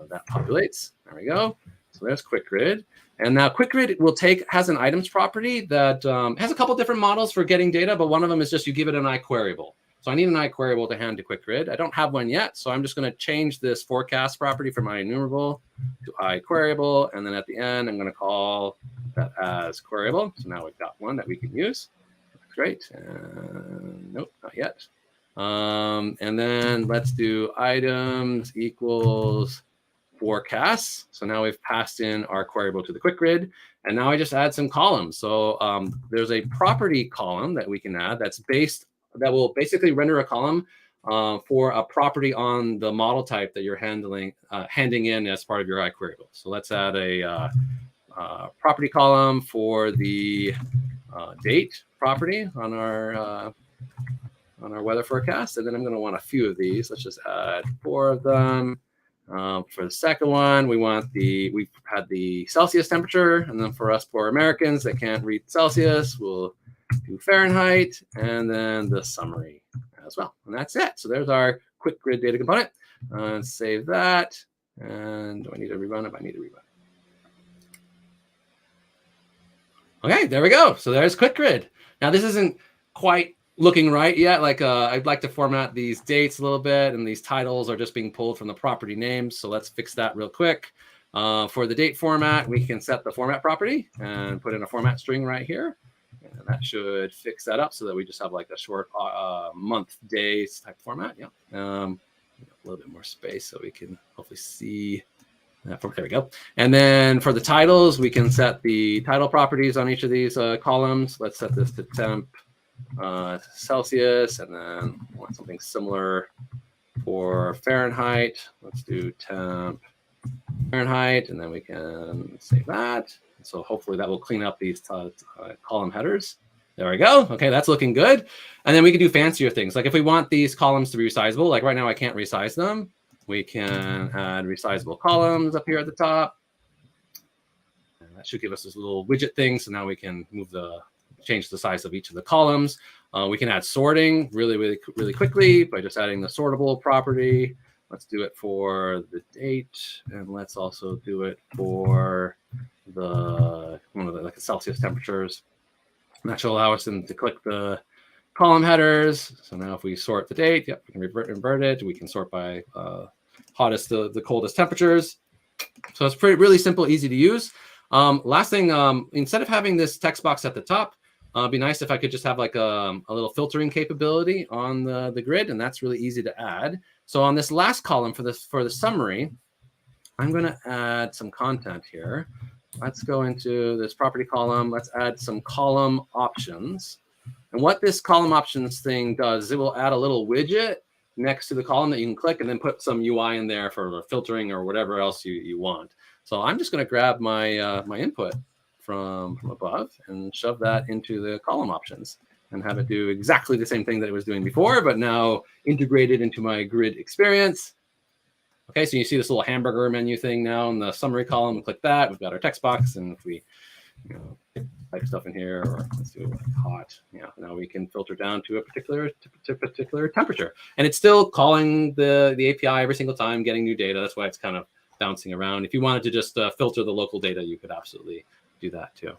that populates. There we go. So there's Quick Grid. And now Quick Grid has an items property that has a couple different models for getting data, but one of them is just you give it an iQueryable. So I need an iQueryable to hand to Quick Grid. I don't have one yet, so I'm just going to change this forecast property from iEnumerable to iQueryable, and then at the end, I'm going to call that as queryable. So now we've got one that we can use. That's great. Nope, not yet. And then let's do items equals forecasts. So now we've passed in our queryable to the Quick Grid, and now I just add some columns. So there's a property column that we can add that will basically render a column for a property on the model type that you're handing in as part of your iQueryable. So let's add a property column for the date property on our weather forecast, and then I'm going to want a few of these. Let's just add 4 of them. For the second one, we've had the Celsius temperature, and then for us poor Americans that can't read Celsius, we'll do Fahrenheit, and then the summary as well. And that's it. So there's our Quick Grid data component. Save that. And do I need to rerun it? I need to rerun it. Okay, there we go. So there's Quick Grid. Now this isn't quite looking right yet. Like I'd like to format these dates a little bit, and these titles are just being pulled from the property names. So let's fix that real quick. For the date format, we can set the format property and put in a format string right here. And that should fix that up so that we just have like a short month, days type format. Yeah. A little bit more space so we can hopefully see. There we go. And then for the titles, we can set the title properties on each of these columns. Let's set this to temp Celsius, and then I want something similar for Fahrenheit. Let's do temp Fahrenheit, and then we can save that. So hopefully that will clean up these column headers. There we go. Okay, that's looking good. And then we can do fancier things. Like if we want these columns to be resizable, like right now I can't resize them. We can add resizable columns up here at the top. should give us this little widget thing. So now we can change the size of each of the columns. We can add sorting really quickly by just adding the sortable property. Let's do it for the date, and let's also do it for the Celsius temperatures. And that should allow us to click the column headers. So now if we sort the date, yep, we can invert it. We can sort by hottest to the coldest temperatures. So it's really simple, easy to use. Last thing, instead of having this text box at the top, it'd be nice if I could just have like a little filtering capability on the grid, and that's really easy to add. So on this last column for the summary, I'm going to add some content here. Let's go into this property column. Let's add some column options. And what this column options thing does is it will add a little widget next to the column that you can click and then put some UI in there for filtering or whatever else you want. So I'm just going to grab my my input from above and shove that into the column options and have it do exactly the same thing that it was doing before, but now integrated into my grid experience. Okay, so you see this little hamburger menu thing now in the summary column. Click that. We've got our text box, and if we type stuff in here, or let's do like hot, now we can filter down to a particular temperature, and it's still calling the API every single time, getting new data. That's why it's kind of bouncing around. If you wanted to just filter the local data, you could absolutely do that too.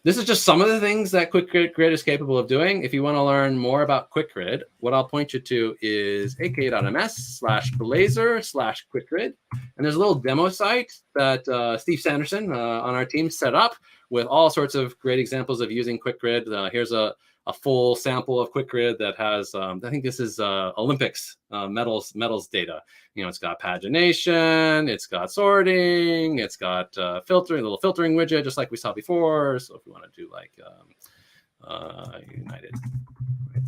This is just some of the things that QuickGrid is capable of doing. If you want to learn more about QuickGrid, what I'll point you to is aka.ms/blazor/QuickGrid. And there's a little demo site that Steve Sanderson on our team set up with all sorts of great examples of using QuickGrid. Here's a full sample of QuickGrid that has, I think this is Olympics medals data. It's got pagination, it's got sorting, it's got filtering, a little filtering widget, just like we saw before. So if we want to do like United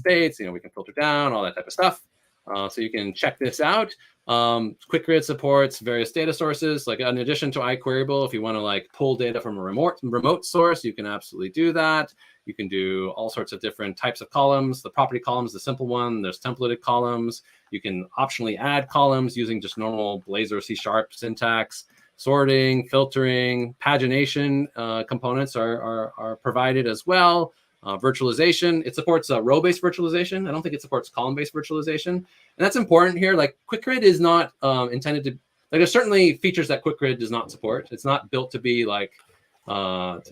States, we can filter down, all that type of stuff. So you can check this out. QuickGrid supports various data sources. Like in addition to iQueryable, if you want to like pull data from a remote source, you can absolutely do that. You can do all sorts of different types of columns. The property column is the simple one. There's templated columns. You can optionally add columns using just normal Blazor C# syntax. Sorting, filtering, pagination components are provided as well. Virtualization, it supports row-based virtualization. I don't think it supports column-based virtualization. And that's important here. Like QuickGrid is not intended to, like there's certainly features that QuickGrid does not support. It's not built to be like a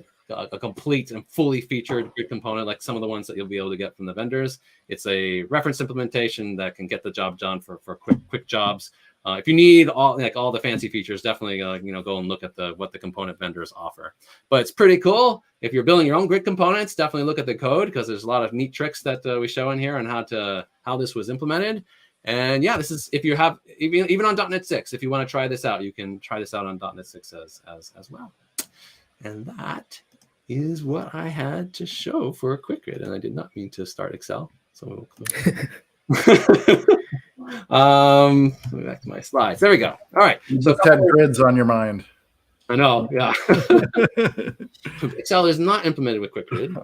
complete and fully featured grid component like some of the ones that you'll be able to get from the vendors. It's a reference implementation that can get the job done for quick jobs. If you need all the fancy features, definitely go and look at what the component vendors offer. But it's pretty cool. If you're building your own grid components, definitely look at the code because there's a lot of neat tricks that we show in here on how this was implemented. And yeah, this is if you have even on .NET 6, if you want to try this out, you can try this out on .NET 6 as well. And that is what I had to show for QuickGrid, and I did not mean to start Excel, so we'll back to my slides. There we go. All right. You just had grids on your mind. I know. Yeah. Excel is not implemented with QuickGrid.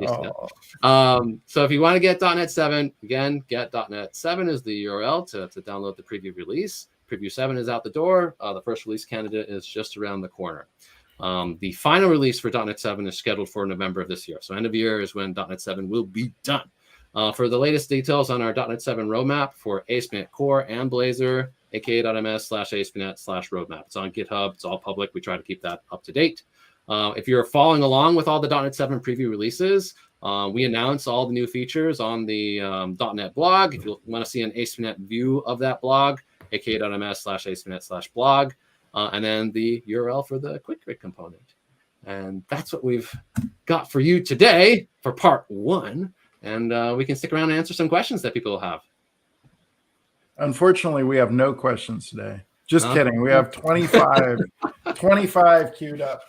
So if you want to get .NET 7, again, get .NET 7 is the URL to download the preview release. Preview 7 is out the door. The first release candidate is just around the corner. The final release for .NET 7 is scheduled for November of this year. So end of year is when .NET 7 will be done. For the latest details on our .NET 7 roadmap for ASP.NET Core and Blazor, aka.ms/ASP.NET/roadmap. It's on GitHub. It's all public. We try to keep that up to date. If you're following along with all the .NET 7 preview releases, we announce all the new features on the .NET blog. If you want to see an ASP.NET view of that blog, aka.ms/ASP.NET/blog. And then the URL for the QuickGrid component. And that's what we've got for you today for part 1. And we can stick around and answer some questions that people have. Unfortunately, we have no questions today. Just kidding. We have 25 queued up.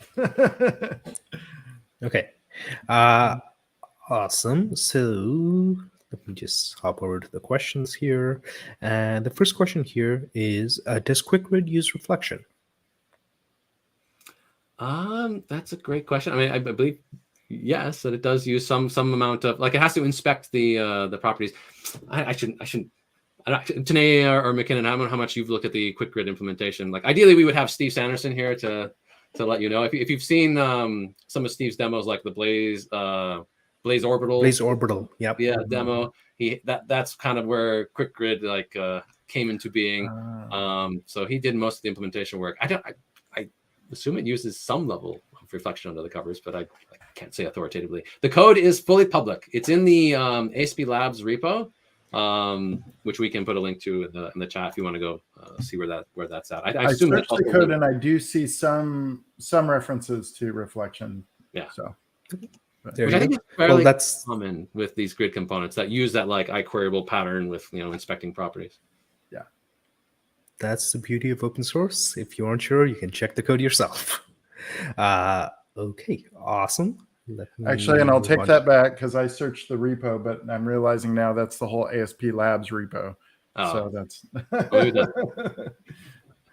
Okay. Awesome. So let me just hop over to the questions here. And the first question here is, does QuickGrid use reflection? That's a great question. I mean, I believe yes, that it does use some amount of, like, it has to inspect the properties. I shouldn't. Tanay or Mackinnon, I don't know how much you've looked at the QuickGrid implementation. Like, ideally, we would have Steve Sanderson here to to let you know. If you've seen some of Steve's demos, like the Blaze Orbital, Blaze Orbital. Yep. yeah, demo. That's kind of where QuickGrid like came into being. So he did most of the implementation work. I assume it uses some level of reflection under the covers, but I can't say authoritatively. The code is fully public. It's in the ASP Labs repo, which we can put a link to in the chat if you want to go see where that's at. I assume searched the code and I do see some references to reflection. Yeah. So. Which I think is fairly common with these grid components that use that like iQueryable pattern with inspecting properties. Yeah, that's the beauty of open source. If you aren't sure, you can check the code yourself. Okay, awesome. Actually, and I'll take that back because I searched the repo, but I'm realizing now that's the whole ASP Labs repo. Oh. So that's.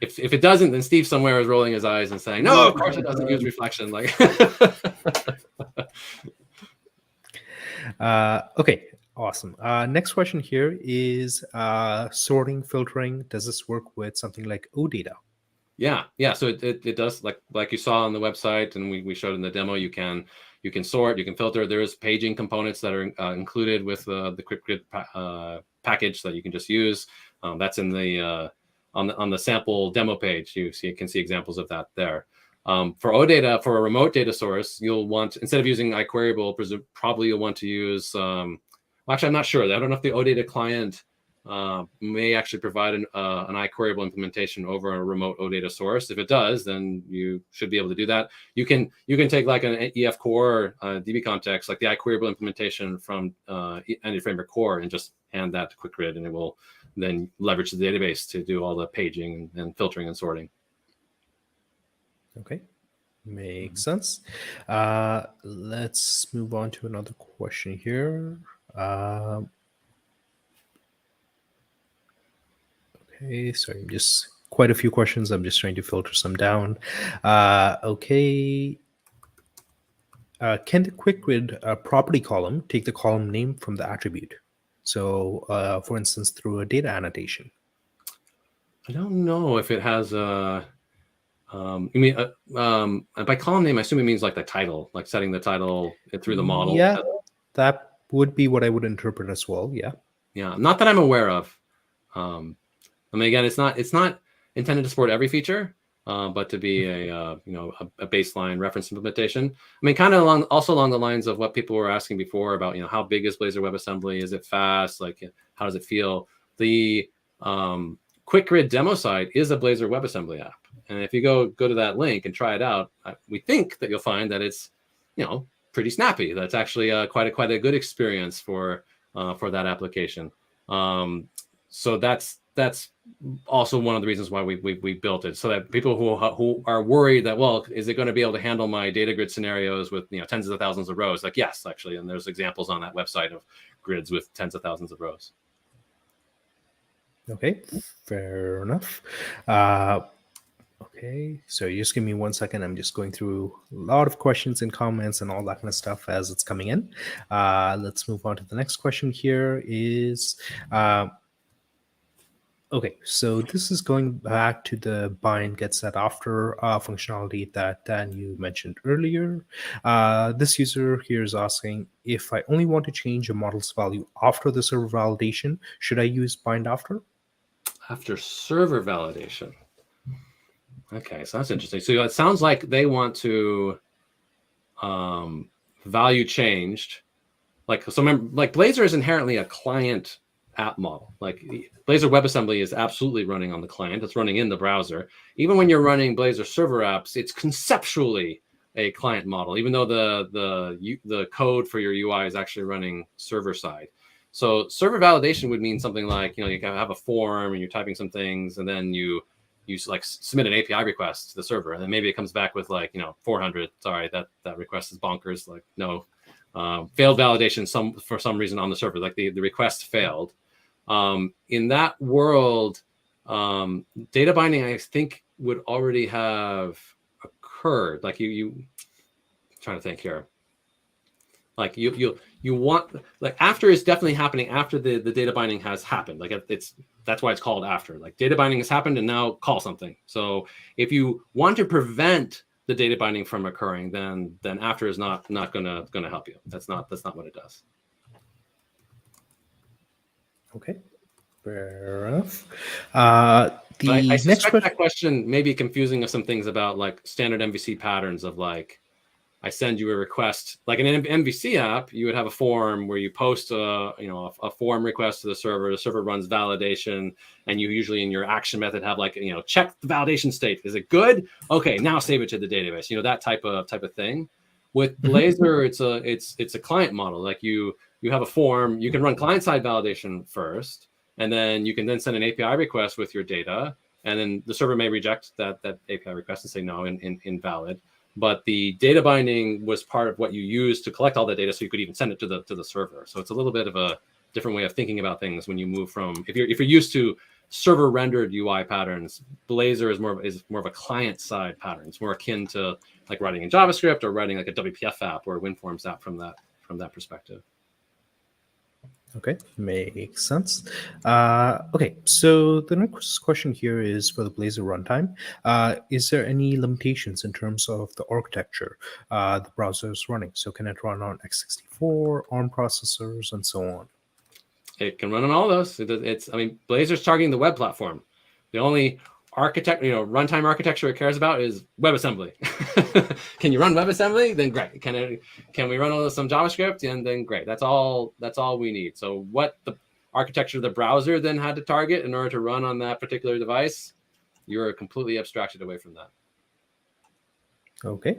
If it doesn't, then Steve somewhere is rolling his eyes and saying, "No, of course it doesn't use reflection." Like, okay, awesome. Next question here is sorting, filtering. Does this work with something like OData? Yeah. So it does. Like you saw on the website, and we showed in the demo. You can sort, you can filter. There's paging components that are included with the QuickGrid package that you can just use. That's in the on the sample demo page. You can see examples of that there. For OData, for a remote data source, you'll want, instead of using iQueryable, probably you'll want to use, well, actually, I'm not sure. I don't know if the OData client may actually provide an iQueryable implementation over a remote OData source. If it does, then you should be able to do that. You can take like an EF core DB context, like the iQueryable implementation from Entity Framework core, and just hand that to QuickGrid, and it will then leverage the database to do all the paging and filtering and sorting. Okay, makes sense. Let's move on to another question here. Okay, sorry, just quite a few questions. I'm just trying to filter some down. Okay. Can the QuickGrid property column take the column name from the attribute? So, for instance, through a data annotation. I don't know if it has a. You mean by column name? I assume it means like the title, like setting the title through the model. Yeah, that would be what I would interpret as well. Yeah. Yeah, not that I'm aware of. I mean, again, it's not intended to support every feature, but to be a baseline reference implementation. I mean, kind of along the lines of what people were asking before about how big is Blazor WebAssembly? Is it fast? Like, how does it feel? The QuickGrid demo site is a Blazor WebAssembly app, and if you go to that link and try it out, we think that you'll find that it's pretty snappy. That's actually quite a good experience for that application. So that's also one of the reasons why we built it, so that people who are worried that, well, is it going to be able to handle my data grid scenarios with tens of thousands of rows? Like, yes, actually, and there's examples on that website of grids with tens of thousands of rows. Okay, fair enough. Okay, so just give me 1 second. I'm just going through a lot of questions and comments and all that kind of stuff as it's coming in. Let's move on to the next question here is, okay, so this is going back to the bind get set after functionality that Dan, you mentioned earlier. This user here is asking, if I only want to change a model's value after the server validation, should I use bind after? After server validation. Okay, so that's interesting. So it sounds like they want to value changed. So remember, like Blazor is inherently a client app model. Like Blazor WebAssembly is absolutely running on the client. It's running in the browser. Even when you're running Blazor server apps, it's conceptually a client model, even though the code for your UI is actually running server side. So server validation would mean something like, you can have a form and you're typing some things, and then you like submit an API request to the server, and then maybe it comes back with like 400. Sorry, that request is bonkers. Like, no, failed validation for some reason on the server. Like the request failed. In that world, data binding, I think, would already have occurred. Like you trying to think here. Like you want, like, after is definitely happening after the data binding has happened. Like that's why it's called after. Like data binding has happened, and now call something. So if you want to prevent the data binding from occurring, then after is not gonna help you. That's not what it does. Okay, fair enough. I The next suspect question. that question may be confusing of some things about like standard MVC patterns of like, I send you a request, like in an MVC app, you would have a form where you post a form request to the server runs validation, and you usually in your action method have like, check the validation state. Is it good? Okay, now save it to the database. That type of thing. With Blazor, it's a client model. Like you have a form, you can run client-side validation first, and then you can then send an API request with your data, and then the server may reject that API request and say no, invalid. But the data binding was part of what you used to collect all that data, so you could even send it to the server. So it's a little bit of a different way of thinking about things when you move from, if you're used to server rendered UI patterns, Blazor is more of a client side pattern. It's more akin to like writing in JavaScript or writing like a WPF app or a WinForms app from that perspective. Okay, makes sense. Okay, so the next question here is for the Blazor runtime. Is there any limitations in terms of the architecture the browser is running? So can it run on x64, ARM processors, and so on? It can run on all those. Blazor's targeting the web platform. The only runtime architecture it cares about is WebAssembly. Can you run WebAssembly? Then great. Can we run some JavaScript? And then great. That's all we need. So what the architecture of the browser then had to target in order to run on that particular device, you're completely abstracted away from that. Okay.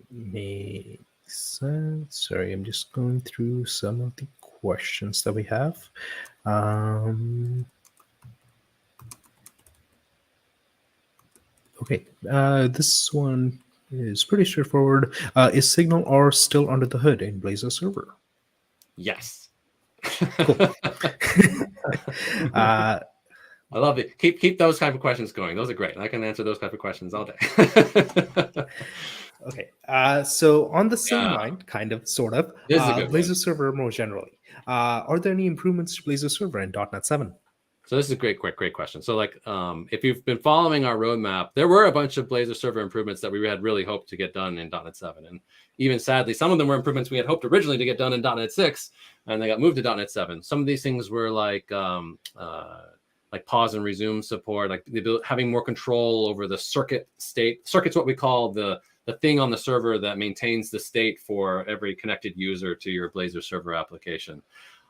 Makes sense. Sorry, I'm just going through some of the questions that we have. Okay, this one is pretty straightforward. Is Signal R still under the hood in Blazor server? Yes. Cool. I love it. Keep those type of questions going. Those are great. I can answer those type of questions all day. Okay. So on the same line, kind of, sort of, This is a good Blazor one. server more generally. Are there any improvements to Blazor server in .NET 7? So this is a great question. So like, if you've been following our roadmap, there were a bunch of Blazor server improvements that we had really hoped to get done in .NET 7. And even sadly, some of them were improvements we had hoped originally to get done in .NET 6, and they got moved to .NET 7. Some of these things were like pause and resume support, like having more control over the circuit state. Circuit's what we call the thing on the server that maintains the state for every connected user to your Blazor server application.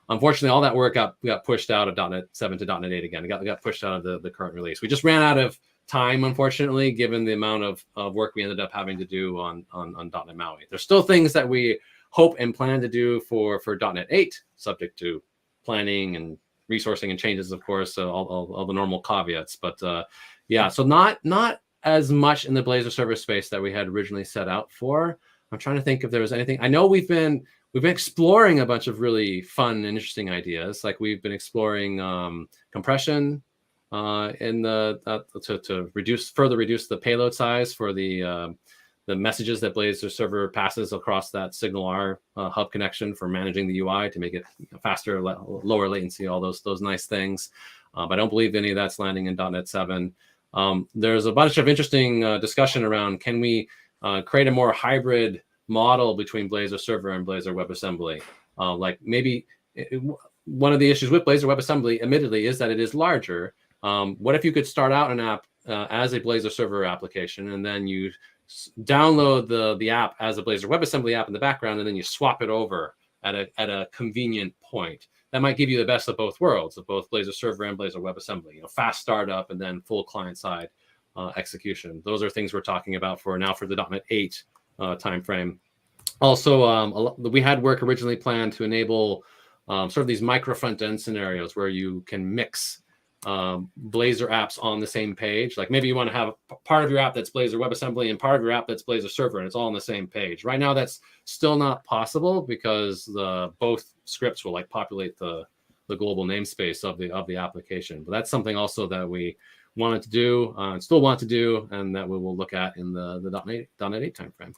Unfortunately, all that work got pushed out of .NET 7 to .NET 8 again. It got pushed out of the current release. We just ran out of time, unfortunately, given the amount of work we ended up having to do on .NET MAUI. There's still things that we hope and plan to do for .NET 8, subject to planning and resourcing and changes, of course, all the normal caveats. But yeah, so not as much in the Blazor server space that we had originally set out for. I'm trying to think if there was anything. I know we've been exploring a bunch of really fun and interesting ideas. Like we've been exploring compression to further reduce the payload size for the messages that Blazor server passes across that Signal R hub connection for managing the UI to make it faster, lower latency, all those nice things. I don't believe any of that's landing in .NET 7. There's a bunch of interesting discussion around, can we create a more hybrid model between Blazor server and Blazor WebAssembly? Like maybe one of the issues with Blazor WebAssembly, admittedly, is that it is larger. What if you could start out an app as a Blazor server application, and then you download the app as a Blazor WebAssembly app in the background, and then you swap it over at a convenient point? That might give you the best of both worlds, of both Blazor server and Blazor WebAssembly. Fast startup and then full client side execution. Those are things we're talking about for the .NET 8 timeframe. Also, we had work originally planned to enable sort of these micro front end scenarios where you can mix Blazor apps on the same page. Like maybe you want to have part of your app that's Blazor WebAssembly and part of your app that's Blazor server, and it's all on the same page. Right now, that's still not possible because both scripts will populate the global namespace of the application. But that's something also that we wanted to do and still want to do, and that we will look at in the .NET 8 timeframe.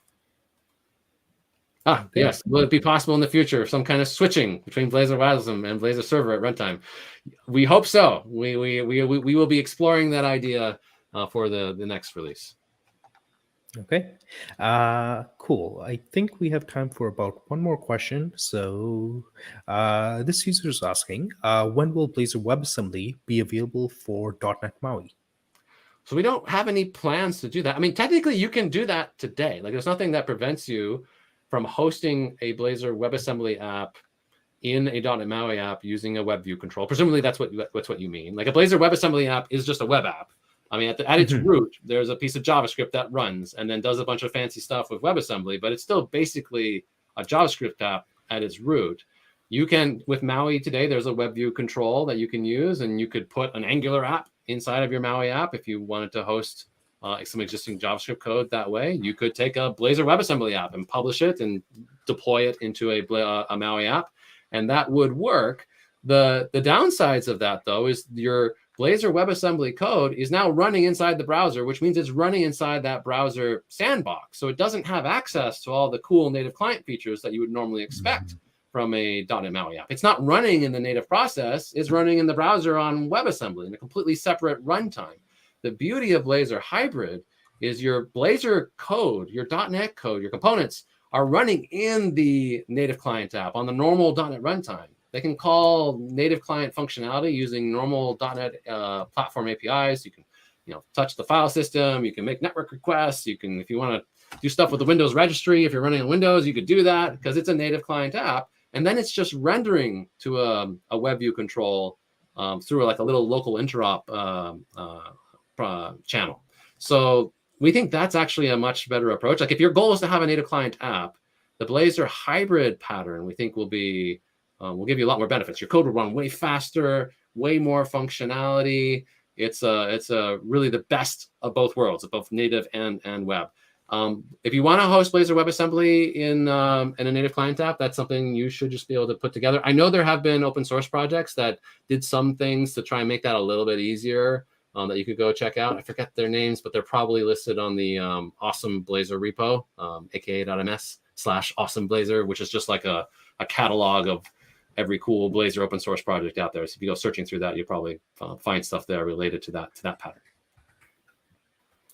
Yes. Will it be possible in the future some kind of switching between Blazor WASM and Blazor server at runtime? We hope so. We will be exploring that idea for the next release. Okay. Cool. I think we have time for about one more question. So this user is asking, when will Blazor WebAssembly be available for .NET MAUI? So we don't have any plans to do that. I mean, technically you can do that today. Like there's nothing that prevents you from hosting a Blazor WebAssembly app in a .NET MAUI app using a web view control. Presumably that's what you mean. Like a Blazor WebAssembly app is just a web app. I mean, at its root, there's a piece of JavaScript that runs and then does a bunch of fancy stuff with WebAssembly, but it's still basically a JavaScript app at its root. You can, with MAUI today, there's a web view control that you can use, and you could put an Angular app inside of your MAUI app if you wanted to host some existing JavaScript code that way. You could take a Blazor WebAssembly app and publish it and deploy it into a MAUI app, and that would work. The downsides of that, though, is your Blazor WebAssembly code is now running inside the browser, which means it's running inside that browser sandbox. So it doesn't have access to all the cool native client features that you would normally expect from a .NET MAUI app. It's not running in the native process. It's running in the browser on WebAssembly in a completely separate runtime. The beauty of Blazor Hybrid is your Blazor code, your .NET code, your components are running in the native client app on the normal .NET runtime. They can call native client functionality using normal .NET platform APIs. You can, touch the file system. You can make network requests. You can, if you want to do stuff with the Windows registry, if you're running on Windows, you could do that because it's a native client app. And then it's just rendering to a web view control through like a little local interop channel. So we think that's actually a much better approach. Like if your goal is to have a native client app, the Blazor hybrid pattern we think will be will give you a lot more benefits. Your code will run way faster, way more functionality. It's really the best of both worlds, of both native and web. If you want to host Blazor WebAssembly in a native client app, that's something you should just be able to put together. I know there have been open source projects that did some things to try and make that a little bit easier that you could go check out. I forget their names, but they're probably listed on the Awesome Blazor repo, aka.ms/Awesome Blazor, which is just like a catalog of every cool Blazor open source project out there. So if you go searching through that, you'll probably find stuff there related to that pattern.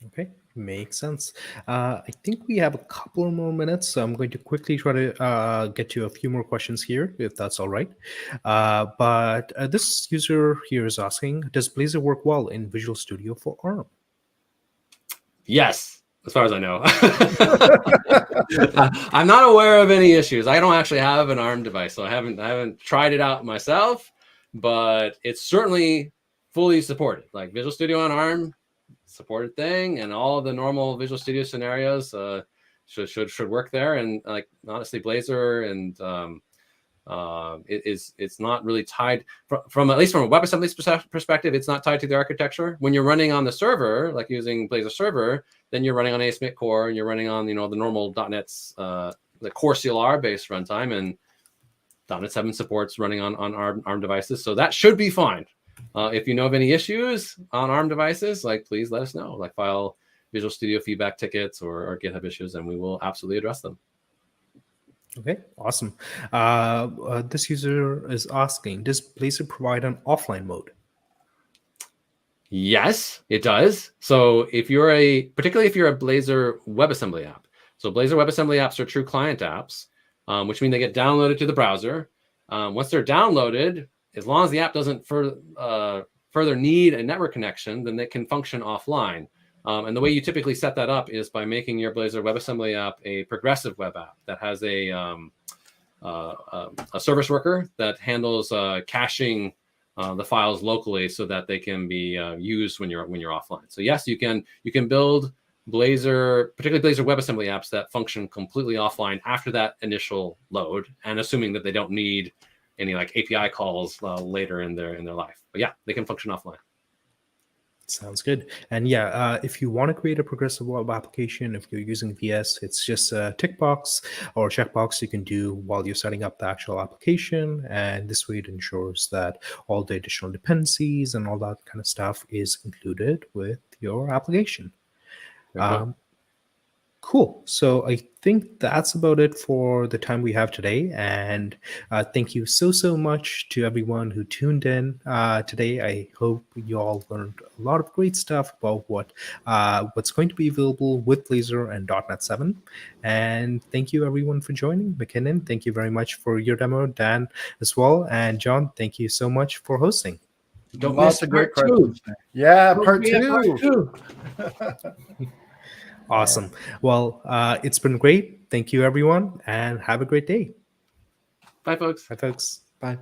Okay, makes sense. I think we have a couple more minutes, so I'm going to quickly try to get to a few more questions here, if that's all right. But this user here is asking, does Blazor work well in Visual Studio for ARM? Yes, as far as I know. I'm not aware of any issues. I don't actually have an ARM device, so I haven't tried it out myself, but it's certainly fully supported. Like Visual Studio on ARM, supported thing, and all of the normal Visual Studio scenarios should work there. And like honestly, Blazor and it's not really tied from at least from a WebAssembly perspective. It's not tied to the architecture. When you're running on the server, like using Blazor Server, then you're running on ASP.NET Core, and you're running on the normal .NET's the Core CLR based runtime, and .NET 7 supports running on ARM devices, so that should be fine. If you know of any issues on ARM devices, like please let us know. Like file Visual Studio feedback tickets or GitHub issues, and we will absolutely address them. Okay, awesome. This user is asking, does Blazor provide an offline mode? Yes, it does. So particularly if you're a Blazor WebAssembly app. So Blazor WebAssembly apps are true client apps, which mean they get downloaded to the browser. Once they're downloaded, as long as the app doesn't further need a network connection, then they can function offline. And the way you typically set that up is by making your Blazor WebAssembly app a progressive web app that has a service worker that handles caching the files locally so that they can be used when you're offline. So yes, you can build Blazor, particularly Blazor WebAssembly apps that function completely offline after that initial load, and assuming that they don't need any like API calls later in their life. But yeah, they can function offline. Sounds good. And yeah, if you want to create a progressive web application, if you're using VS, it's just a tick box or checkbox you can do while you're setting up the actual application. And this way it ensures that all the additional dependencies and all that kind of stuff is included with your application. Cool. So I think that's about it for the time we have today. And thank you so much to everyone who tuned in today. I hope you all learned a lot of great stuff about what's going to be available with Blazor and .NET 7. And thank you everyone for joining. Mackinnon, thank you very much for your demo. Dan as well. And John, thank you so much for hosting. Don't Lots miss of great part two. questions. Yeah, Don't part forget part two. two. Awesome. Well, it's been great. Thank you, everyone, and have a great day. Bye, folks. Bye, folks. Bye.